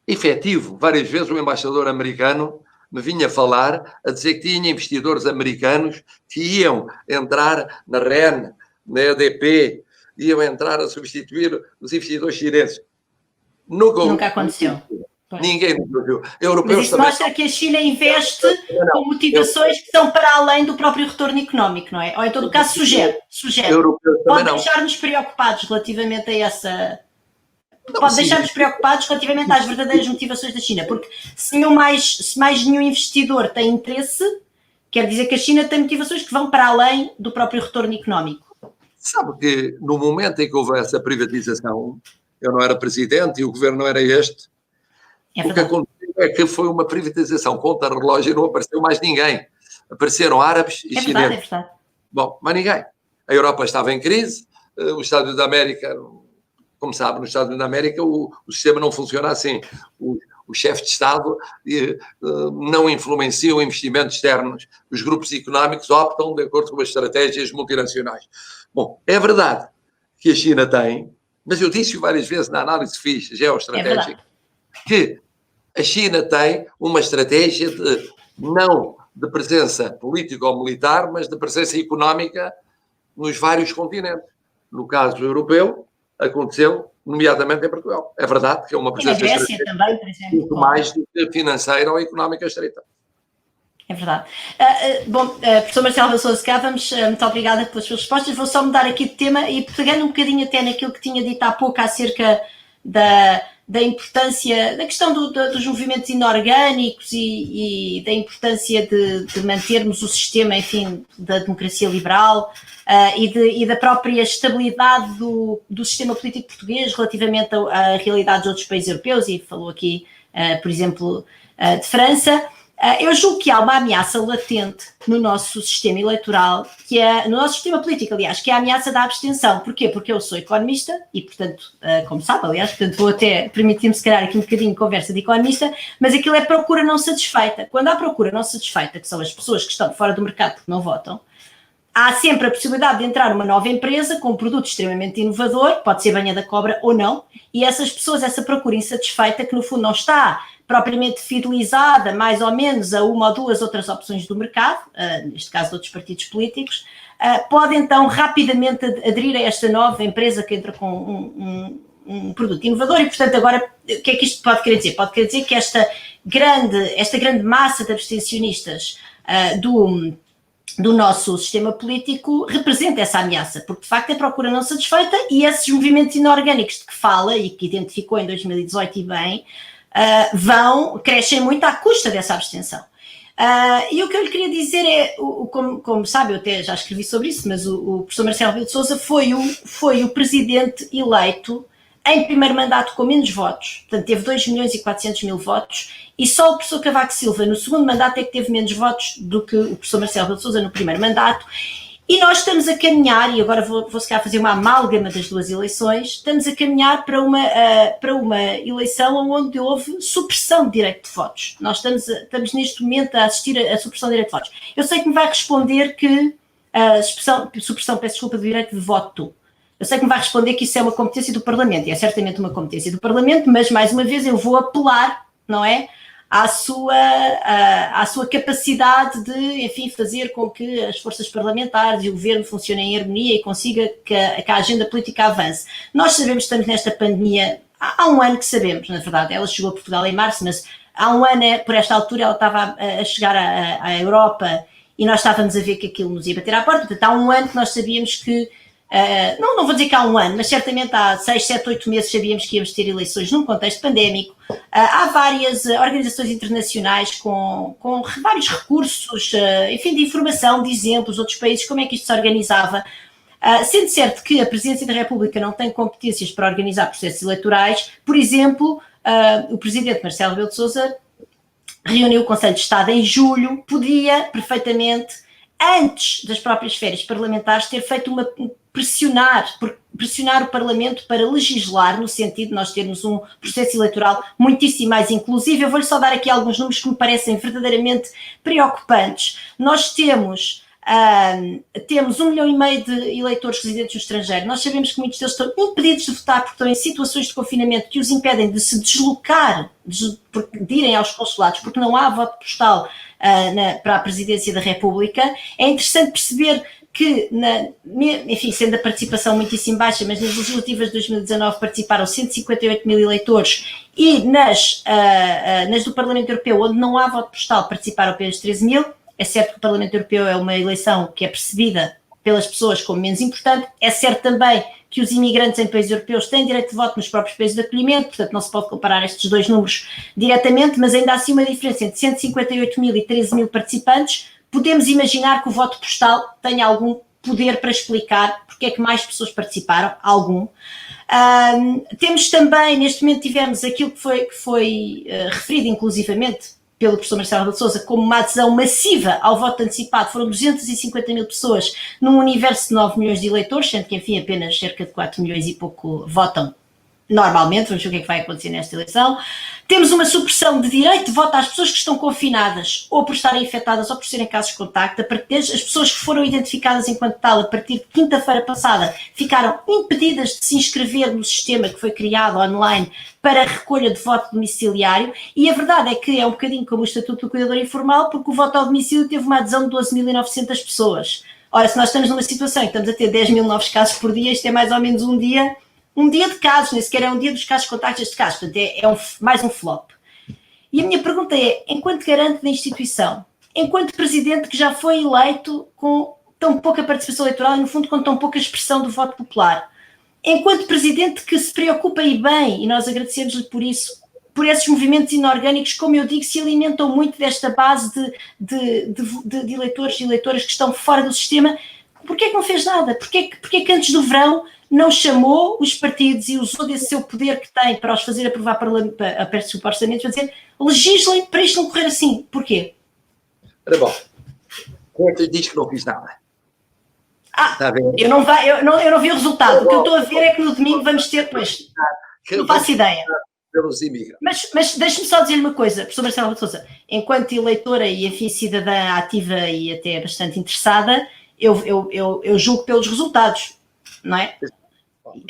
S3: efetivo. Várias vezes o embaixador americano me vinha falar a dizer que tinha investidores americanos que iam entrar na REN, na EDP, iam entrar a substituir os investidores chineses.
S2: Nunca aconteceu.
S3: Ninguém nos viu. Europeus.
S2: Mas isso mostra que a China investe com motivações que são para além do próprio retorno económico, não é? Ou em todo caso sugere. Pode deixar-nos preocupados relativamente a essa... Pode deixar-nos preocupados relativamente às verdadeiras motivações da China, porque se mais nenhum investidor tem interesse, quer dizer que a China tem motivações que vão para além do próprio retorno económico.
S3: Sabe que no momento em que houve essa privatização, eu não era presidente e o governo não era este, o que aconteceu é que foi uma privatização contra relógio e não apareceu mais ninguém. Apareceram árabes e chineses.
S2: É verdade.
S3: Bom, mas ninguém. A Europa estava em crise, os Estados Unidos da América... Como sabe, nos Estados Unidos da América o sistema não funciona assim. Os chefes de Estado não influenciam investimentos externos. Os grupos económicos optam de acordo com as estratégias multinacionais. Bom, é verdade que a China tem, mas eu disse várias vezes na análise que fiz geoestratégica, que a China tem uma estratégia não de presença política ou militar, mas de presença económica nos vários continentes. No caso europeu, aconteceu, nomeadamente em Portugal. É verdade que é uma presença
S2: na Grécia também, por exemplo.
S3: Muito mais do que financeira ou económica estreita.
S2: É verdade. Professor Marcelo Sousa Cá, muito obrigada pelas suas respostas. Vou só mudar aqui de tema e pegando um bocadinho até naquilo que tinha dito há pouco acerca da importância, da questão dos movimentos inorgânicos e da importância de mantermos o sistema, enfim, da democracia liberal e da própria estabilidade do sistema político português relativamente à realidade de outros países europeus, e falou aqui, por exemplo, de França. Eu julgo que há uma ameaça latente no nosso sistema eleitoral, no nosso sistema político, aliás, que é a ameaça da abstenção. Porquê? Porque eu sou economista e, portanto, como sabe, aliás, portanto, vou até permitir-me, se calhar, aqui um bocadinho de conversa de economista, mas aquilo é procura não satisfeita. Quando há procura não satisfeita, que são as pessoas que estão fora do mercado porque não votam, há sempre a possibilidade de entrar numa nova empresa com um produto extremamente inovador, pode ser banha da cobra ou não, e essas pessoas, essa procura insatisfeita, que no fundo não está propriamente fidelizada mais ou menos a uma ou duas outras opções do mercado, neste caso de outros partidos políticos, pode então rapidamente aderir a esta nova empresa que entra com um produto inovador e, portanto, agora, o que é que isto pode querer dizer? Pode querer dizer que esta grande massa de abstencionistas do nosso sistema político representa essa ameaça, porque de facto é procura não satisfeita e esses movimentos inorgânicos de que fala e que identificou em 2018 e bem, crescem muito à custa dessa abstenção. E o que eu lhe queria dizer é, como sabe, eu até já escrevi sobre isso, mas o professor Marcelo Rebelo de Sousa foi o presidente eleito em primeiro mandato com menos votos, portanto teve 2.400.000 votos, e só o professor Cavaco Silva no segundo mandato é que teve menos votos do que o professor Marcelo Rebelo de Sousa no primeiro mandato, e nós estamos a caminhar, e agora vou se calhar fazer uma amálgama das duas eleições, estamos a caminhar para uma eleição onde houve supressão de direito de votos. Nós estamos neste momento a assistir à supressão de direito de votos. Eu sei que me vai responder que a supressão, peço desculpa, do direito de voto. Eu sei que me vai responder que isso é uma competência do Parlamento, e é certamente uma competência do Parlamento, mas mais uma vez eu vou apelar, não é, à sua capacidade de, enfim, fazer com que as forças parlamentares e o governo funcionem em harmonia e consiga que a agenda política avance. Nós sabemos que estamos nesta pandemia, há um ano que sabemos, na verdade, ela chegou a Portugal em março, mas há um ano, por esta altura, ela estava a chegar à Europa e nós estávamos a ver que aquilo nos ia bater à porta, portanto há um ano que nós sabíamos que não vou dizer que há um ano, mas certamente há 6, 7, 8 meses sabíamos que íamos ter eleições num contexto pandémico. Há várias organizações internacionais com vários recursos, enfim, de informação, de exemplos, outros países, como é que isto se organizava. Sendo certo que a Presidência da República não tem competências para organizar processos eleitorais, por exemplo, o Presidente Marcelo Rebelo de Sousa reuniu o Conselho de Estado em julho, podia perfeitamente, antes das próprias férias parlamentares, ter feito pressionar o Parlamento para legislar no sentido de nós termos um processo eleitoral muitíssimo mais inclusivo. Eu vou-lhe só dar aqui alguns números que me parecem verdadeiramente preocupantes. Nós temos 1,5 milhão de eleitores residentes no estrangeiro. Nós sabemos que muitos deles estão impedidos de votar porque estão em situações de confinamento que os impedem de se deslocar, de irem aos consulados, porque não há voto postal para a Presidência da República. É interessante perceber que, enfim, sendo a participação muitíssimo baixa, mas nas legislativas de 2019 participaram 158 mil eleitores e nas do Parlamento Europeu, onde não há voto postal, participaram apenas 13 mil. É certo que o Parlamento Europeu é uma eleição que é percebida pelas pessoas como menos importante. É certo também que os imigrantes em países europeus têm direito de voto nos próprios países de acolhimento, portanto não se pode comparar estes dois números diretamente, mas ainda há assim uma diferença entre 158 mil e 13 mil participantes. Podemos imaginar que o voto postal tenha algum poder para explicar porque é que mais pessoas participaram, algum. Temos também, neste momento tivemos aquilo que foi referido inclusivamente pelo professor Marcelo Rebelo de Sousa como uma adesão massiva ao voto antecipado. Foram 250 mil pessoas num universo de 9 milhões de eleitores, sendo que, enfim, apenas cerca de 4 milhões e pouco votam normalmente. Vamos ver o que é que vai acontecer nesta eleição. Temos uma supressão de direito de voto às pessoas que estão confinadas, ou por estarem infectadas, ou por serem casos de contacto. As pessoas que foram identificadas enquanto tal, a partir de quinta-feira passada, ficaram impedidas de se inscrever no sistema que foi criado online para a recolha de voto domiciliário. E a verdade é que é um bocadinho como o Estatuto do Cuidador Informal, porque o voto ao domicílio teve uma adesão de 12.900 pessoas. Ora, se nós estamos numa situação em que estamos a ter 10 mil novos casos por dia, isto é mais ou menos um dia de casos, nem sequer é um dia dos casos contactos deste caso, portanto é mais um flop. E a minha pergunta é, enquanto garante da instituição, enquanto presidente que já foi eleito com tão pouca participação eleitoral e no fundo com tão pouca expressão do voto popular, enquanto presidente que se preocupa e bem, e nós agradecemos-lhe por isso, por esses movimentos inorgânicos, como eu digo, se alimentam muito desta base de eleitores e eleitoras que estão fora do sistema, porquê é que não fez nada? Porquê que antes do verão não chamou os partidos e usou desse seu poder que tem para os fazer aprovar para orçamentos, para dizer, legislem para isto não correr assim? Porquê?
S3: Ora bom, quem é que lhe diz que não fiz nada? Está
S2: eu não vi o resultado. O que eu estou a ver é que no domingo vamos ter, pois, não faço ideia.
S3: Pelos imigrantes.
S2: Mas deixe-me só dizer uma coisa, professor Marcelo Rebelo de Sousa, enquanto eleitora e, enfim, cidadã ativa e até bastante interessada, eu julgo pelos resultados, não é?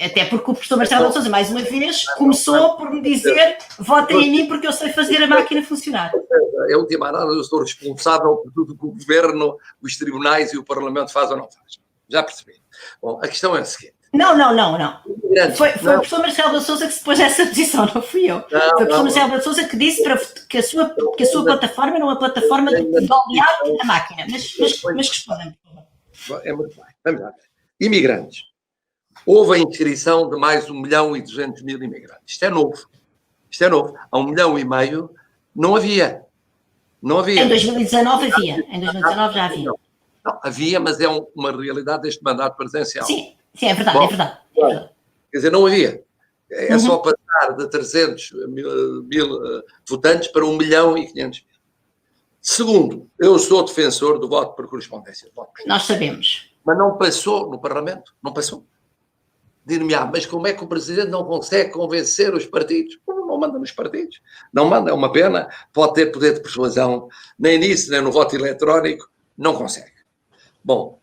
S2: Até porque o professor Marcelo de Sousa, mais uma vez, começou por me dizer: votem em mim porque eu sei fazer a máquina funcionar.
S3: Em última análise, eu estou responsável por tudo que o Governo, os tribunais e o Parlamento fazem ou não fazem. Já percebi. Bom, a questão é a seguinte.
S2: Não. Foi o professor Marcelo de Sousa que se pôs essa posição, não fui eu. Foi o professor Marcelo de Sousa que disse que a sua plataforma era uma plataforma de olear a máquina. Mas respondam-me, por favor.
S3: É muito bem. Vamos lá. Imigrantes. Houve a inscrição de mais 1.200.000 imigrantes. Isto é novo. Há 1,5 milhão não havia.
S2: Em 2019 havia. Em 2019 já havia.
S3: Não, havia, mas é uma realidade deste mandato presidencial.
S2: Sim, é verdade, é verdade.
S3: Quer dizer, não havia. É só passar de 300 mil votantes para 1.500.000. Segundo, eu sou defensor do voto por correspondência.
S2: Nós sabemos.
S3: Mas não passou no Parlamento. Não passou. Dir-me, mas como é que o Presidente não consegue convencer os partidos? Não manda nos partidos. Não manda, é uma pena. Pode ter poder de persuasão. Nem nisso, nem no voto eletrónico. Não consegue. Bom,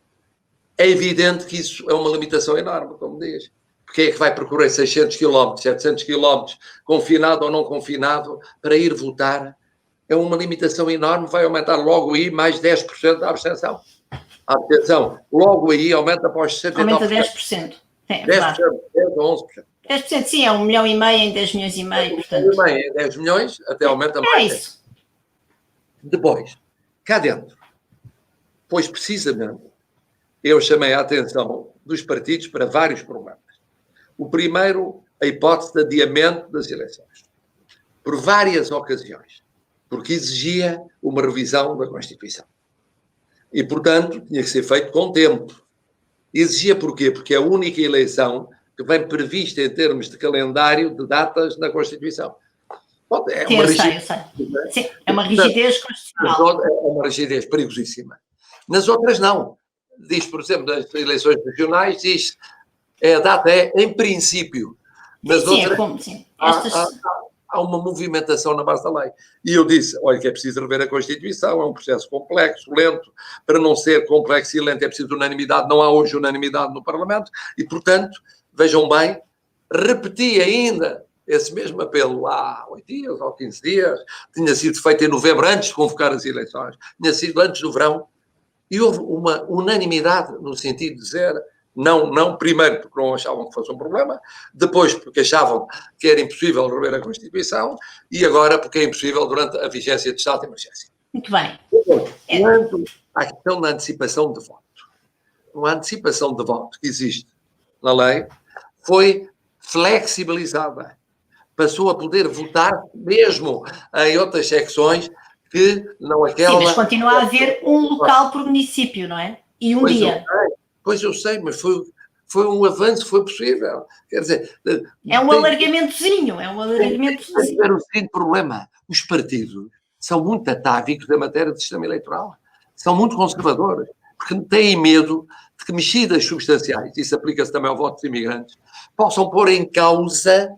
S3: é evidente que isso é uma limitação enorme, como diz. Porque é que vai percorrer 600 km, 700 km, confinado ou não confinado, para ir votar? É uma limitação enorme. Vai aumentar logo aí mais 10% da abstenção. A abstenção, logo aí, aumenta para os 69%.
S2: Aumenta 10%. É
S3: 10%, 10% ou 11%.
S2: 10% sim, é 1,5 milhão em 10 milhões e meio, portanto.
S3: 1,5 milhão em 10 milhões, até aumenta mais.
S2: É isso.
S3: Depois, cá dentro, pois precisamente, eu chamei a atenção dos partidos para vários problemas. O primeiro, a hipótese de adiamento das eleições. Por várias ocasiões. Porque exigia uma revisão da Constituição. E, portanto, tinha que ser feito com tempo. Exigia porquê? Porque é a única eleição que vem prevista em termos de calendário de datas na Constituição. Bom, é
S2: sim,
S3: uma
S2: eu sei. Sim, é uma rigidez constitucional.
S3: É uma rigidez perigosíssima. Nas outras, não. Diz, por exemplo, nas eleições regionais, diz a data é em princípio. Nas outras, há uma movimentação na base da lei. E eu disse, olha, que é preciso rever a Constituição, é um processo complexo, lento. Para não ser complexo e lento é preciso unanimidade. Não há hoje unanimidade no Parlamento. E, portanto, vejam bem, repeti ainda esse mesmo apelo há 8 dias ou 15 dias. Tinha sido feito em novembro, antes de convocar as eleições. Tinha sido antes do verão. E houve uma unanimidade no sentido de dizer não primeiro porque não achavam que fosse um problema, depois porque achavam que era impossível rever a Constituição e agora porque é impossível durante a vigência de estado de emergência.
S2: Muito bem.
S3: Quanto à questão da antecipação de voto, a antecipação de voto que existe na lei foi flexibilizada. Passou a poder votar mesmo em outras secções que não aquela...
S2: Sim, mas continua a haver um local por município, não é? E um dia.
S3: Pois eu sei, mas foi um avanço, foi possível. Quer dizer...
S2: É um alargamentozinho,
S3: Tem o seguinte problema. Os partidos são muito atávicos da matéria do sistema eleitoral. São muito conservadores, porque têm medo de que mexidas substanciais, isso aplica-se também ao voto dos imigrantes, possam pôr em causa...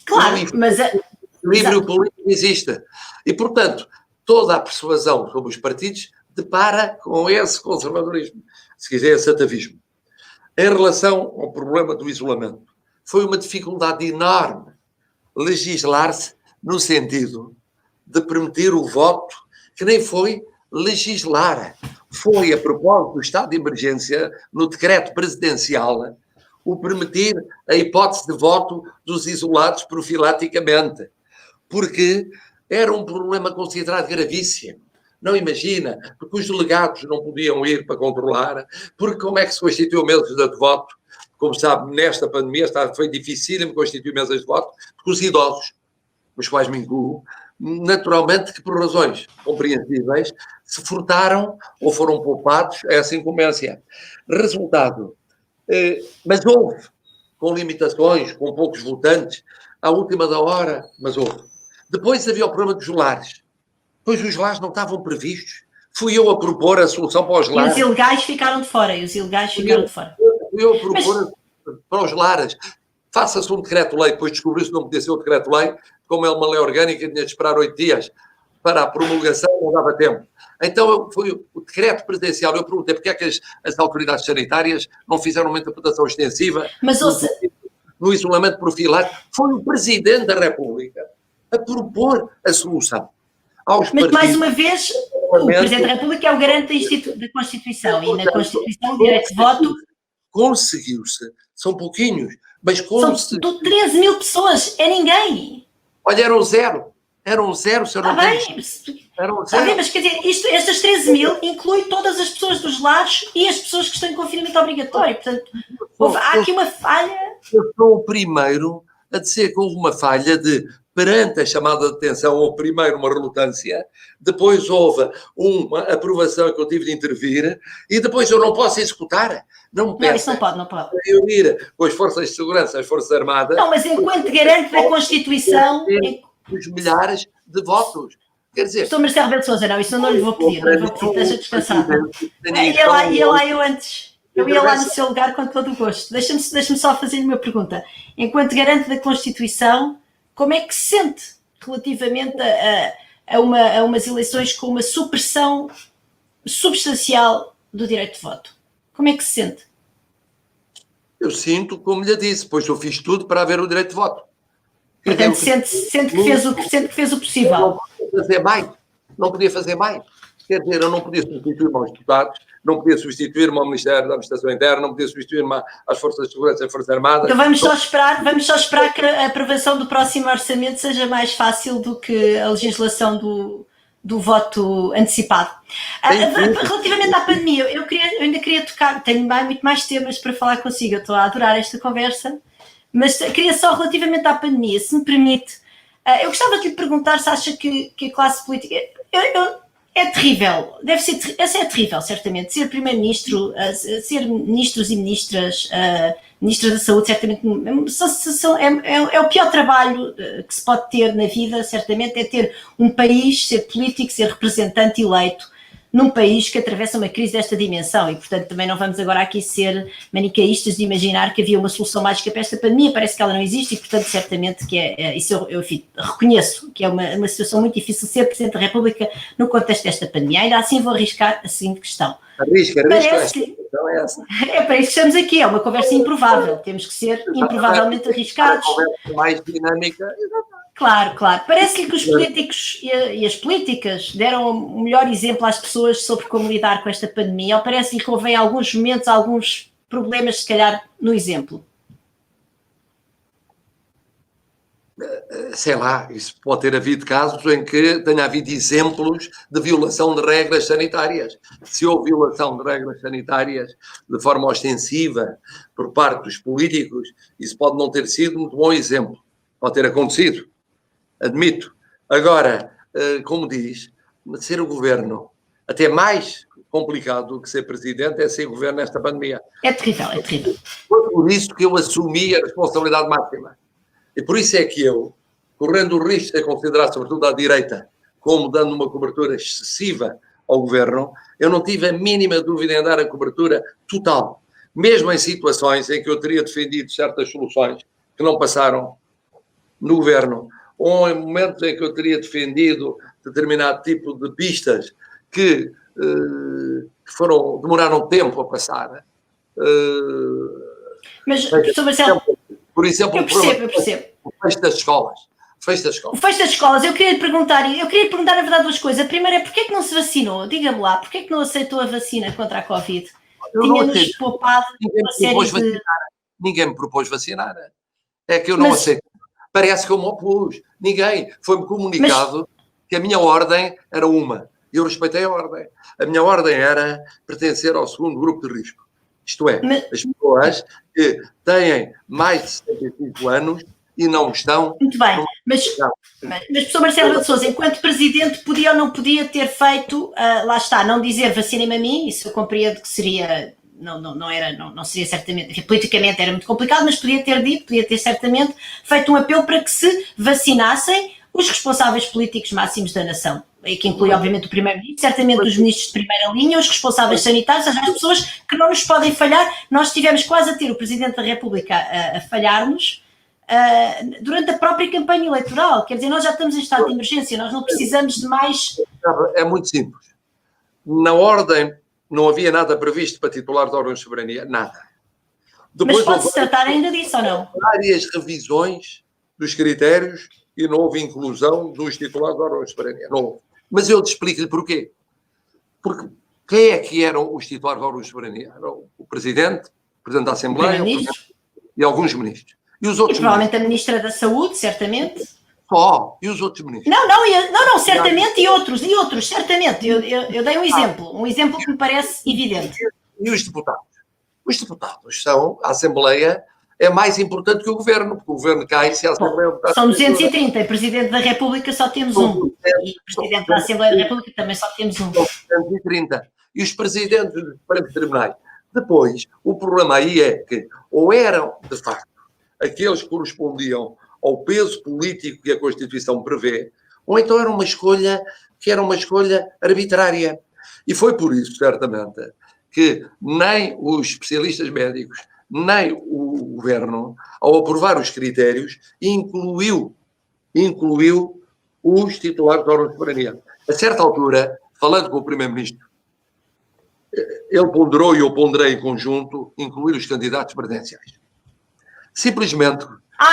S2: Claro, mas...
S3: O equilíbrio político existe. E, portanto, toda a persuasão sobre os partidos depara com esse conservadorismo, se quiser, esse atavismo. Em relação ao problema do isolamento, foi uma dificuldade enorme legislar-se no sentido de permitir o voto, que nem foi legislar. Foi, a propósito do estado de emergência, no decreto presidencial, o permitir a hipótese de voto dos isolados profilaticamente, porque era um problema considerado gravíssimo. Não imagina, porque os delegados não podiam ir para controlar, porque como é que se constituiu mesas de voto? Como sabe, nesta pandemia foi dificílimo constituir mesas de voto, porque os idosos, os quais me incluo, naturalmente que por razões compreensíveis, se furtaram ou foram poupados a essa incumbência. Resultado, mas houve, com limitações, com poucos votantes, à última da hora, mas houve. Depois havia o problema dos lares. Pois os lares não estavam previstos. Fui eu a propor a solução para os lares.
S2: E os ilegais ficaram de fora.
S3: Fui eu a propor para os lares. Faça-se um decreto-lei. Depois descobriu-se que não podia ser um decreto-lei. Como é uma lei orgânica, tinha de esperar 8 dias para a promulgação não dava tempo. Então foi o decreto presidencial. Eu perguntei porque é que as autoridades sanitárias não fizeram uma interpretação extensiva no isolamento profilático. Foi o Presidente da República a propor a solução.
S2: Mas, mais uma vez, o Presidente da República é o garante da Constituição e na Constituição o direito de voto...
S3: Conseguiu-se. São pouquinhos, mas conseguiu.
S2: São 13 mil pessoas, é ninguém.
S3: Olha, eram zero, se eu não
S2: Está
S3: tenho.
S2: bem,
S3: Eram zero.
S2: mas quer dizer, estas 13 mil inclui todas as pessoas dos lares e as pessoas que estão em confinamento obrigatório. Portanto, há aqui uma falha.
S3: Eu sou o primeiro a dizer que houve uma falha perante a chamada de atenção, houve primeiro uma relutância, depois houve uma aprovação que eu tive de intervir e depois eu não posso executar. Não,
S2: isso não pode.
S3: Eu ir com as forças de segurança, as forças armadas...
S2: Não, mas enquanto garante da Constituição...
S3: Os milhares de votos. Quer dizer...
S2: Estou Marcelo Rebelo de Sousa, não, isso eu não lhe vou pedir, deixa descansar. Eu ia lá no seu lugar com todo o gosto. Deixa-me só fazer-lhe uma pergunta. Enquanto garante da Constituição, como é que se sente relativamente a umas eleições com uma supressão substancial do direito de voto? Como é que se sente?
S3: Eu sinto, como lhe disse, pois eu fiz tudo para haver o direito de voto.
S2: Portanto, sente que fez o possível.
S3: Não podia fazer mais. Quer dizer, eu não podia substituir-me aos deputados, não podia substituir-me ao Ministério da Administração Interna, não podia substituir-me às Forças de Segurança e às Forças Armadas.
S2: Então vamos só esperar que a aprovação do próximo orçamento seja mais fácil do que a legislação do voto antecipado. Relativamente à pandemia, eu ainda queria tocar, tenho muito mais temas para falar consigo, eu estou a adorar esta conversa, mas queria só relativamente à pandemia, se me permite, eu gostava de lhe perguntar se acha que a classe política... É terrível, essa é terrível, certamente. Ser primeiro-ministro, ser ministros e ministras da saúde, certamente, é o pior trabalho que se pode ter na vida, certamente, é ter um país, ser político, ser representante eleito num país que atravessa uma crise desta dimensão e, portanto, também não vamos agora aqui ser manicaístas de imaginar que havia uma solução mágica para esta pandemia, parece que ela não existe e, portanto, certamente que isso eu reconheço que é uma situação muito difícil ser Presidente da República no contexto desta pandemia. Ainda assim vou arriscar a seguinte questão.
S3: Arrisca.
S2: Então é para isso que estamos aqui, é uma conversa improvável, temos que ser improvavelmente arriscados.
S3: Uma conversa mais dinâmica.
S2: Claro. Parece-lhe que os políticos e as políticas deram o melhor exemplo às pessoas sobre como lidar com esta pandemia, ou parece-lhe que houve em alguns momentos alguns problemas, se calhar, no exemplo?
S3: Sei lá, isso pode ter havido casos em que tenha havido exemplos de violação de regras sanitárias. Se houve violação de regras sanitárias de forma ostensiva por parte dos políticos, isso pode não ter sido muito bom exemplo. Pode ter acontecido. Admito. Agora, como diz, ser o governo, até mais complicado do que ser presidente, é ser governo nesta pandemia.
S2: É terrível.
S3: Foi por isso que eu assumi a responsabilidade máxima. E por isso é que eu, correndo o risco de ser considerado, sobretudo à direita, como dando uma cobertura excessiva ao governo, eu não tive a mínima dúvida em dar a cobertura total. Mesmo em situações em que eu teria defendido certas soluções que não passaram no governo, ou em momentos em que eu teria defendido determinado tipo de pistas que demoraram tempo a passar.
S2: Mas, professor Marcelo,
S3: por exemplo,
S2: eu percebo.
S3: O fecho das escolas.
S2: O fecho das escolas, eu queria lhe perguntar, na verdade, duas coisas. A primeira é, porquê que não se vacinou? Diga-me lá, porquê que não aceitou a vacina contra a Covid? Tinha-nos poupado uma série de...
S3: Ninguém me propôs vacinar. É que eu não aceito. Parece que eu me opus. Ninguém. Foi-me comunicado que a minha ordem era uma. Eu respeitei a ordem. A minha ordem era pertencer ao segundo grupo de risco. Isto é, as pessoas que têm mais de 75 anos e não estão...
S2: Muito bem, mas professor Marcelo Rebelo de Sousa, enquanto Presidente, podia ou não podia ter feito, lá está, não dizer vacinem-me a mim, isso eu compreendo que seria... Não seria certamente, enfim, politicamente era muito complicado, mas podia ter certamente feito um apelo para que se vacinassem os responsáveis políticos máximos da nação, que inclui obviamente o Primeiro-Ministro, certamente os ministros de primeira linha, os responsáveis sanitários, as pessoas que não nos podem falhar. Nós estivemos quase a ter o Presidente da República a falhar-nos, durante a própria campanha eleitoral. Quer dizer, nós já estamos em estado de emergência, nós não precisamos de mais...
S3: É muito simples. Na ordem não havia nada previsto para titular de órgãos de soberania, nada.
S2: Depois, mas pode-se tratar ainda disso ou não?
S3: Várias revisões dos critérios e não houve inclusão dos titulares de órgãos de soberania. Não houve. Mas eu te explico-lhe porquê. Porque quem é que eram os titulares de órgãos de soberania? Eram o Presidente da Assembleia e alguns ministros. E os outros
S2: provavelmente ministros? A Ministra da Saúde, certamente.
S3: Só. E os outros ministros?
S2: Não, certamente, e outros, certamente. Eu dei um exemplo que me parece evidente.
S3: E os deputados? Os deputados são, a Assembleia é mais importante que o Governo, porque o Governo cai se a Assembleia...
S2: Bom, são 230, e Presidente da República só temos um. E Presidente da Assembleia da República também só temos um.
S3: 230. E os Presidentes dos Supremos Tribunais. Depois, o problema aí é que ou eram, de facto, aqueles que correspondiam ao peso político que a Constituição prevê, ou então era uma escolha que era uma escolha arbitrária. E foi por isso, certamente, que nem os especialistas médicos, nem o Governo, ao aprovar os critérios, incluiu os titulares de órgãos de soberania. A certa altura, falando com o Primeiro-Ministro, ele ponderou e eu ponderei em conjunto incluir os candidatos presidenciais. Simplesmente...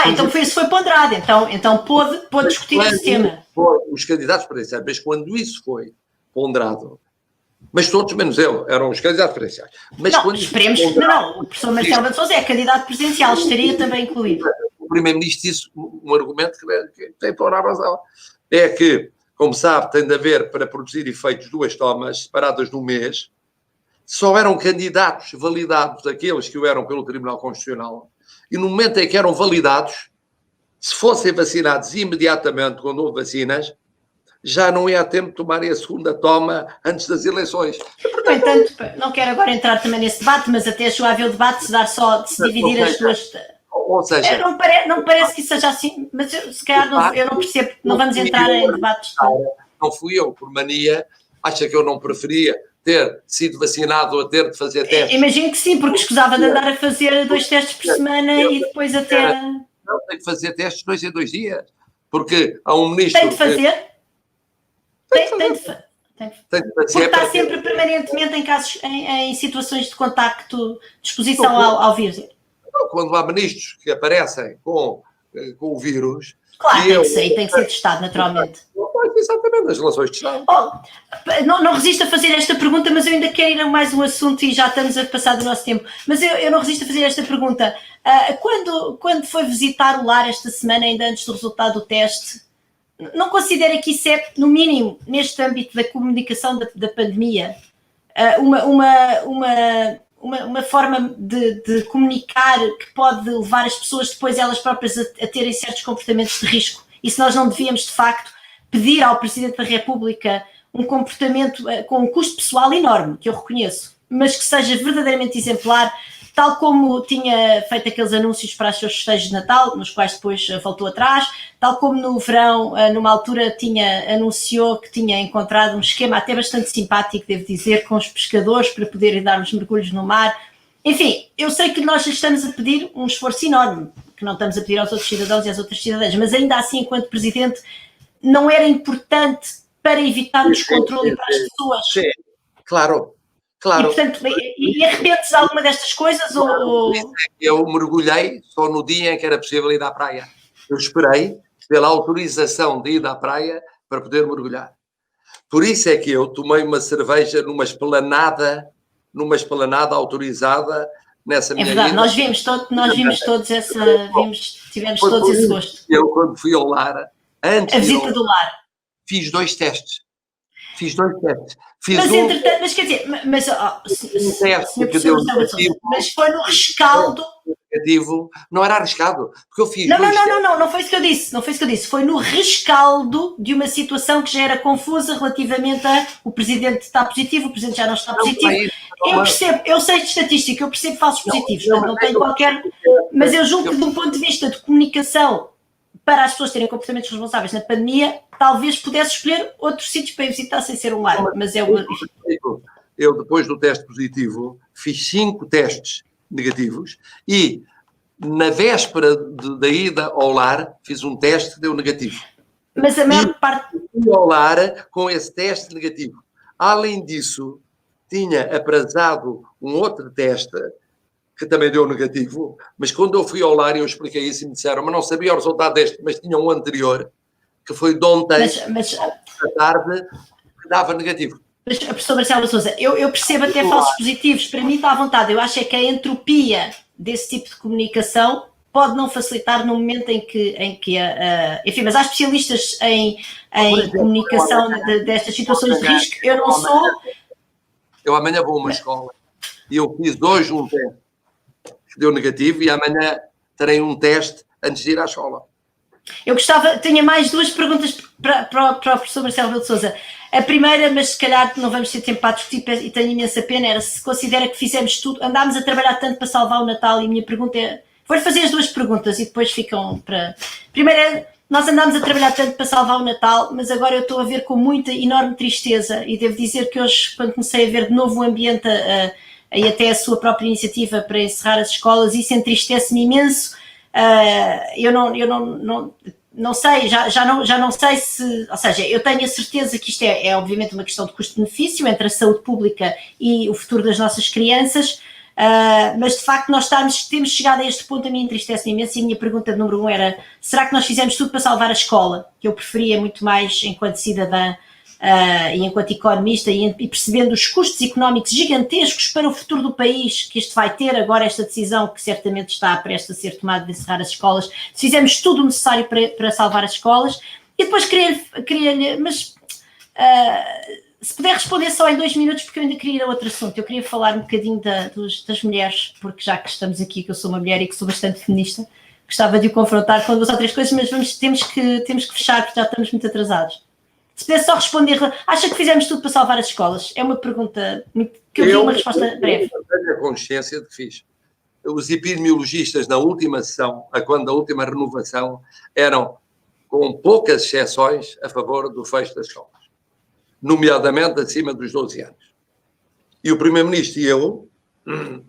S2: então isso foi ponderado, então pôde discutir esse tema.
S3: Os candidatos presidenciais, mas quando isso foi ponderado, mas todos menos eu, eram os candidatos presidenciais. Mas
S2: não, esperemos que não. O professor Marcelo de Sousa é candidato presidencial, estaria também incluído.
S3: O Primeiro-Ministro disse um argumento que tem toda a razão. É que, como sabe, tem de haver, para produzir efeitos, 2 tomas separadas no mês. Só eram candidatos validados aqueles que o eram pelo Tribunal Constitucional. E no momento em que eram validados, se fossem vacinados imediatamente quando houve vacinas, já não ia a tempo de tomarem a segunda toma antes das eleições.
S2: No entanto, não quero agora entrar também nesse debate, mas até chegou a haver o debate de se dividir as duas...
S3: Ou seja...
S2: Não me parece que isso seja assim, mas se calhar eu não percebo, não vamos entrar em debates.
S3: Não fui eu, por mania, acha que eu não preferia ter sido vacinado ou ter de fazer testes?
S2: Imagino que sim, porque escusava de andar a fazer 2 testes por semana e depois até...
S3: Não, tem de fazer testes 2 em 2 dias, porque há um ministro...
S2: Tem de fazer? Tem de fazer. Porque está sempre permanentemente em situações de contacto, de exposição ao vírus.
S3: Quando há ministros que aparecem com o vírus...
S2: Claro, tem que ser testado, naturalmente.
S3: Exatamente, as relações de Estado.
S2: Não resisto a fazer esta pergunta, mas eu ainda quero ir a mais um assunto e já estamos a passar do nosso tempo. Mas eu não resisto a fazer esta pergunta. Quando foi visitar o lar esta semana, ainda antes do resultado do teste, não considera que isso é, no mínimo, neste âmbito da comunicação da pandemia, uma forma de comunicar que pode levar as pessoas depois elas próprias a terem certos comportamentos de risco? E se nós não devíamos, de facto, pedir ao Presidente da República um comportamento com um custo pessoal enorme, que eu reconheço, mas que seja verdadeiramente exemplar, tal como tinha feito aqueles anúncios para os seus festejos de Natal, nos quais depois voltou atrás, tal como no verão, numa altura, anunciou que tinha encontrado um esquema até bastante simpático, devo dizer, com os pescadores para poderem dar uns mergulhos no mar. Enfim, eu sei que nós estamos a pedir um esforço enorme, que não estamos a pedir aos outros cidadãos e às outras cidadãs, mas ainda assim, enquanto Presidente, não era importante para evitar o descontrole para as pessoas?
S3: Sim, claro.
S2: E, portanto, arrependes de alguma destas coisas? Ou...
S3: Eu mergulhei só no dia em que era possível ir à praia. Eu esperei pela autorização de ir à praia para poder mergulhar. Por isso é que eu tomei uma cerveja numa esplanada autorizada nessa minha vida.
S2: É verdade, nós vimos todos tivemos todos esse gosto.
S3: Eu, quando fui ao lar, antes
S2: a visita do lar,
S3: fiz 2 testes.
S2: Mas quer dizer, mas foi no rescaldo.
S3: Não era arriscado, porque eu fiz.
S2: Não foi isso que eu disse. Foi no rescaldo de uma situação que já era confusa relativamente a o Presidente está positivo, o Presidente já não está positivo. Eu sei de estatística, eu percebo falsos positivos, portanto não tenho qualquer. Mas eu julgo que, de um ponto de vista de comunicação, para as pessoas terem comportamentos responsáveis na pandemia, talvez pudesse escolher outros sítios para visitar sem ser um lar, mas é uma...
S3: Eu, depois do teste positivo, fiz 5 testes negativos e Na véspera da ida ao lar, fiz um teste que deu negativo.
S2: Mas a maior parte...
S3: Fui ao lar com esse teste negativo. Além disso, tinha aprazado um outro teste que também deu negativo, mas quando eu fui ao lar eu expliquei isso e me disseram, mas não sabia o resultado deste, mas tinha um anterior, que foi de ontem, da tarde, que dava negativo.
S2: Mas, professor Marcelo Sousa, eu percebo até falsos positivos, para mim está à vontade, eu acho é que a entropia desse tipo de comunicação pode não facilitar no momento em que enfim, mas há especialistas em comunicação destas situações de risco, eu não sou...
S3: Eu amanhã vou a uma escola e eu fiz hoje um teste que deu negativo e amanhã terei um teste antes de ir à escola.
S2: Eu tinha mais duas perguntas para o professor Marcelo Rebelo de Sousa. A primeira, mas se calhar não vamos ter tempo para discutir e tenho imensa pena, era se considera que fizemos tudo, andámos a trabalhar tanto para salvar o Natal e a minha pergunta é, vou-lhe fazer as duas perguntas e depois ficam para... Primeira, nós andámos a trabalhar tanto para salvar o Natal, mas agora eu estou a ver com muita, enorme tristeza e devo dizer que hoje, quando comecei a ver de novo o ambiente e até a sua própria iniciativa para encerrar as escolas, isso entristece-me imenso. Eu não sei, já não sei se, ou seja, eu tenho a certeza que isto é obviamente uma questão de custo-benefício entre a saúde pública e o futuro das nossas crianças, mas de facto temos chegado a este ponto, a mim entristece-me imenso e a minha pergunta número 1 era, será que nós fizemos tudo para salvar a escola? Que eu preferia muito mais enquanto cidadã e enquanto economista e percebendo os custos económicos gigantescos para o futuro do país que isto vai ter agora, esta decisão que certamente está prestes a ser tomada de encerrar as escolas, se fizemos tudo o necessário para salvar as escolas. E depois queria mas se puder responder só em 2 minutos, porque eu ainda queria ir a outro assunto, eu queria falar um bocadinho das mulheres, porque já que estamos aqui, que eu sou uma mulher e que sou bastante feminista, gostava de o confrontar com 2 ou 3 coisas, mas temos que fechar porque já estamos muito atrasados. Se pudesse só responder, acha que fizemos tudo para salvar as escolas? É uma pergunta que eu vi uma resposta breve.
S3: Eu tenho a consciência de que fiz. Os epidemiologistas na última sessão, quando a última renovação, eram, com poucas exceções, a favor do fecho das escolas, nomeadamente acima dos 12 anos. E o Primeiro-Ministro e eu,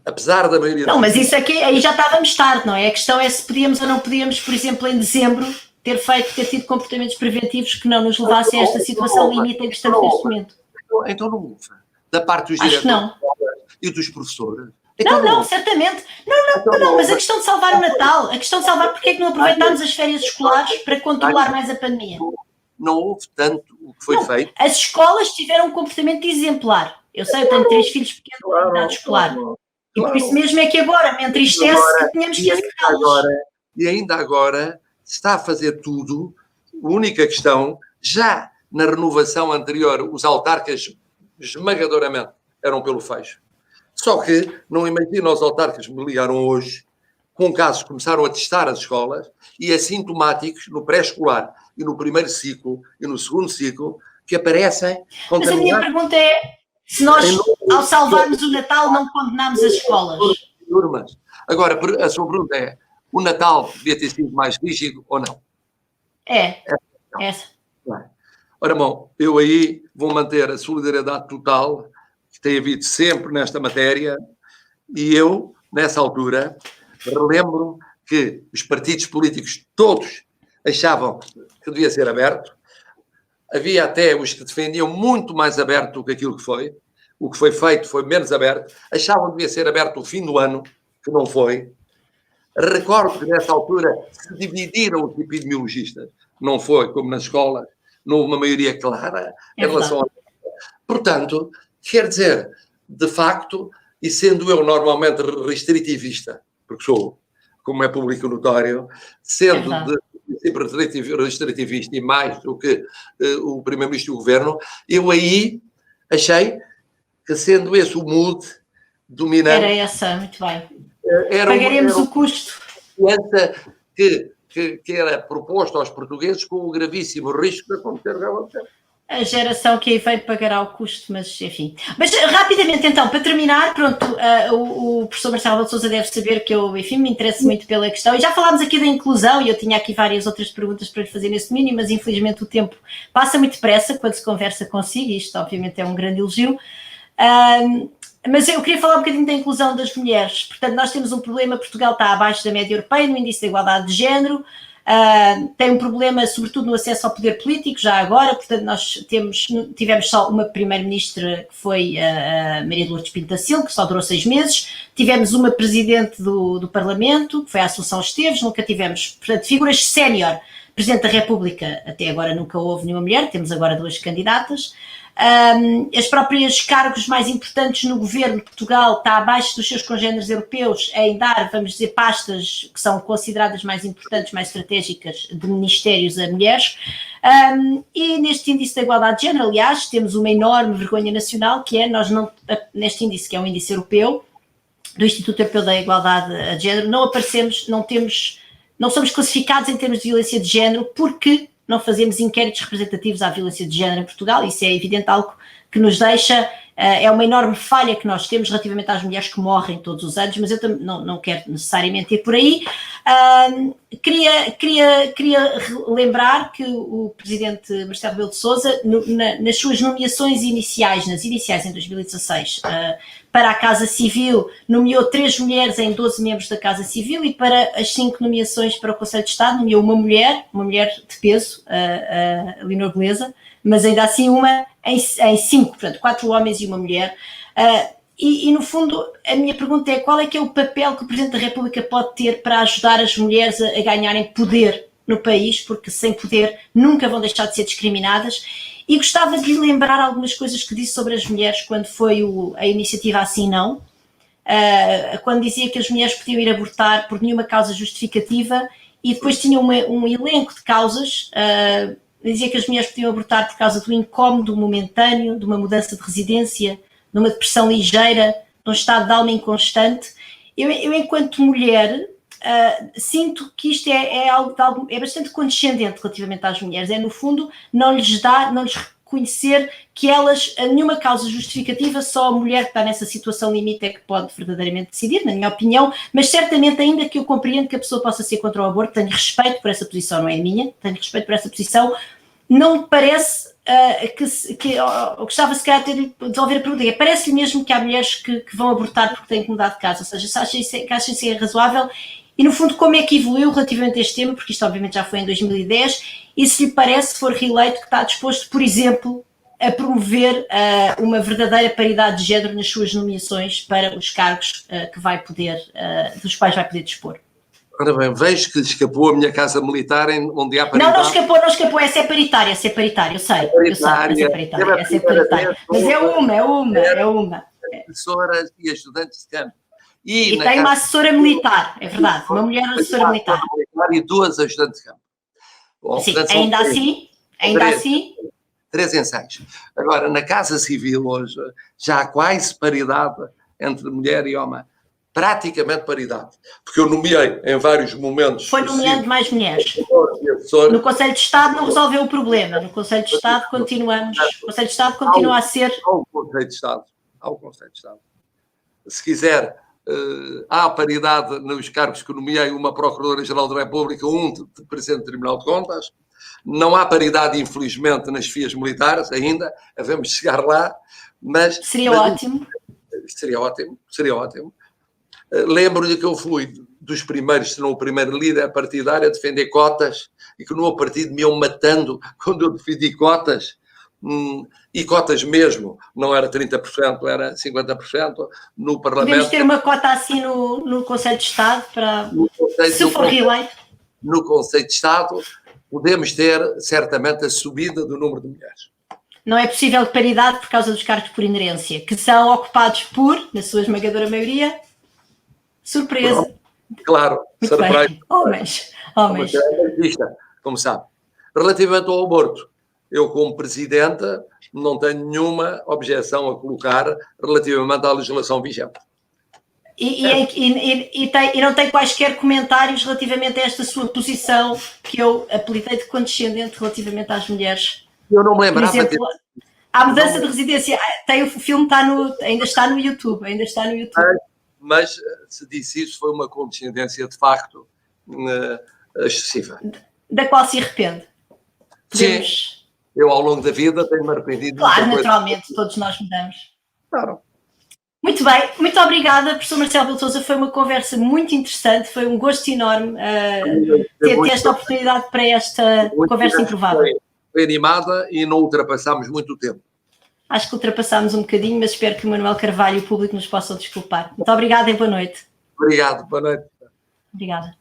S3: apesar da maioria...
S2: Não, mas isso aqui, aí já estávamos tarde, não é? A questão é se podíamos ou não podíamos, por exemplo, em dezembro, ter tido comportamentos preventivos que não nos levassem a esta situação limite em que estamos neste momento.
S3: Então não houve. Da parte dos diretores e dos professores.
S2: Então não, certamente. Não, mas a questão de salvar o Natal, a questão de salvar porque é que não aproveitámos as férias escolares para controlar mais a pandemia.
S3: Não houve tanto o que foi feito.
S2: As escolas tiveram um comportamento exemplar. Eu sei, eu tenho 3 filhos pequenos na idade escolar. E por isso mesmo é que agora me entristece que tenhamos que encerrá-los.
S3: E ainda agora se está a fazer tudo. A única questão, já na renovação anterior, os autarcas esmagadoramente eram pelo fecho. Só que, não imagino, os autarcas me ligaram hoje, com casos que começaram a testar as escolas e assintomáticos no pré-escolar e no primeiro ciclo e no segundo ciclo, que aparecem contaminados.
S2: Mas a minha pergunta é, se nós, ao salvarmos o Natal, não condenamos as escolas?
S3: Agora, a sua pergunta é, o Natal devia ter sido mais rígido ou não?
S2: Essa.
S3: Ora, bom, eu aí vou manter a solidariedade total que tem havido sempre nesta matéria e eu, nessa altura, relembro que os partidos políticos todos achavam que devia ser aberto. Havia até os que defendiam muito mais aberto do que aquilo que foi. O que foi feito foi menos aberto. Achavam que devia ser aberto o fim do ano, que não foi. Recordo que nessa altura se dividiram os epidemiologistas. Não foi como nas escolas, não houve uma maioria clara em relação a... Portanto, quer dizer, de facto, e sendo eu normalmente restritivista, porque sou, como é público notório, sendo sempre restritivista e mais do que o Primeiro-Ministro e o Governo, eu aí achei que, sendo esse o mood dominante...
S2: Era essa, muito bem. Pagaremos o custo.
S3: Que era proposto aos portugueses com o gravíssimo risco de acontecer realmente.
S2: A geração que aí veio pagará o custo, mas enfim. Mas rapidamente então, para terminar, pronto, o professor Marcelo Rebelo de Sousa deve saber que eu, enfim, me interesso muito pela questão, e já falámos aqui da inclusão, e eu tinha aqui várias outras perguntas para lhe fazer nesse domínio, mas infelizmente o tempo passa muito depressa quando se conversa consigo, e isto obviamente é um grande elogio. Mas eu queria falar um bocadinho da inclusão das mulheres. Portanto, nós temos um problema, Portugal está abaixo da média europeia no índice de igualdade de género, tem um problema sobretudo no acesso ao poder político, já agora, portanto nós tivemos só uma primeira-ministra que foi a Maria de Lourdes Pinto da Silva, que só durou 6 meses, tivemos uma presidente do Parlamento, que foi a Assunção Esteves, nunca tivemos, portanto, figuras sénior. Presidente da República, até agora nunca houve nenhuma mulher, temos agora 2 candidatas. As próprias cargos mais importantes no governo de Portugal está abaixo dos seus congêneres europeus em dar, vamos dizer, pastas que são consideradas mais importantes, mais estratégicas de ministérios a mulheres. E neste índice da igualdade de género, aliás, temos uma enorme vergonha nacional, que é nós não, neste índice, que é um índice europeu, do Instituto Europeu da Igualdade de Género, não aparecemos, não somos classificados em termos de violência de género porque não fazemos inquéritos representativos à violência de género em Portugal. Isso é evidente algo que nos deixa, é uma enorme falha que nós temos relativamente às mulheres que morrem todos os anos, mas eu não quero necessariamente ir por aí. Queria lembrar que o presidente Marcelo Rebelo de Sousa, nas suas nomeações iniciais, em 2016, para a Casa Civil, nomeou 3 mulheres em 12 membros da Casa Civil, e para as 5 nomeações para o Conselho de Estado nomeou uma mulher de peso, a Leonor Beleza, mas ainda assim uma em 5, portanto 4 homens e uma mulher. E no fundo a minha pergunta é: qual é que é o papel que o Presidente da República pode ter para ajudar as mulheres a ganharem poder no país, porque sem poder nunca vão deixar de ser discriminadas? E gostava de lhe lembrar algumas coisas que disse sobre as mulheres quando foi a iniciativa Assim Não, quando dizia que as mulheres podiam ir abortar por nenhuma causa justificativa, e depois tinha um elenco de causas. Dizia que as mulheres podiam abortar por causa do incómodo momentâneo, de uma mudança de residência, de uma depressão ligeira, de um estado de alma inconstante. Eu enquanto mulher, sinto que isto é bastante condescendente relativamente às mulheres. É, no fundo, não lhes reconhecer que elas, a nenhuma causa justificativa, só a mulher que está nessa situação limite é que pode verdadeiramente decidir, na minha opinião, mas certamente, ainda que eu compreendo que a pessoa possa ser contra o aborto, tenho respeito por essa posição, não é a minha, tenho respeito por essa posição. Não me parece eu gostava se calhar de desenvolver a pergunta, parece-lhe mesmo que há mulheres que vão abortar porque têm que mudar de casa, ou seja, se acha isso razoável, e no fundo como é que evoluiu relativamente a este tema, porque isto obviamente já foi em 2010, e se lhe parece, se for reeleito, que está disposto, por exemplo, a promover uma verdadeira paridade de género nas suas nomeações para os cargos dos quais vai poder dispor.
S3: Ora bem, vejo que escapou a minha casa militar onde há paridade.
S2: Não escapou, essa é paritária, eu sei, essa é paritária. Mas é uma.
S3: Professoras e ajudantes de campo.
S2: E tem uma assessora militar, é verdade, uma mulher assessora militar.
S3: E 2 ajudantes de campo. Bom,
S2: sim,
S3: portanto,
S2: ainda assim.
S3: 3 ensaios. Agora, na Casa Civil hoje, já há quase paridade entre mulher e homem. Praticamente paridade. Porque eu nomeei em vários momentos...
S2: Foi nomeando mais mulheres. No Conselho de Estado não resolveu o problema. No Conselho de Estado continuamos... O Conselho de Estado continua a ser...
S3: Ao Conselho de Estado. Se quiser, há paridade nos cargos que nomeei, uma Procuradora-Geral da República, de Presidente do Tribunal de Contas. Não há paridade, infelizmente, nas FIAs militares ainda. Havemos de chegar lá. Mas
S2: ótimo.
S3: Seria ótimo. Lembro-lhe que eu fui dos primeiros, se não o primeiro líder partidário a defender cotas, e que no meu partido me iam matando quando eu defendi cotas, e cotas mesmo, não era 30%, era 50% no Parlamento.
S2: Podemos ter uma cota assim no Conselho de Estado, se for reeleito?
S3: No Conselho de Estado podemos ter certamente a subida do número de mulheres.
S2: Não é possível paridade por causa dos cargos por inerência, que são ocupados por, na sua esmagadora maioria, surpresa.
S3: Claro, surpresa.
S2: Homens.
S3: Como sabe. Relativamente ao aborto, eu como Presidente não tenho nenhuma objeção a colocar relativamente à legislação vigente.
S2: E não tem quaisquer comentários relativamente a esta sua posição que eu apelidei de condescendente relativamente às mulheres.
S3: Eu não me lembrava.
S2: Por exemplo, a mudança de residência, o filme ainda está no YouTube.
S3: Mas se disse isso, foi uma condescendência de facto excessiva.
S2: Da qual se arrepende?
S3: Sim, eu ao longo da vida tenho-me arrependido.
S2: Claro, naturalmente, todos nós mudamos.
S3: Claro.
S2: Muito bem, muito obrigada, professor Marcelo Rebelo de Sousa. Foi uma conversa muito interessante, foi um gosto enorme ter esta oportunidade para esta conversa improvável.
S3: Foi animada e não ultrapassámos muito tempo.
S2: Acho que ultrapassámos um bocadinho, mas espero que o Manuel Carvalho e o público nos possam desculpar. Muito obrigada e boa noite.
S3: Obrigado, boa noite.
S2: Obrigada.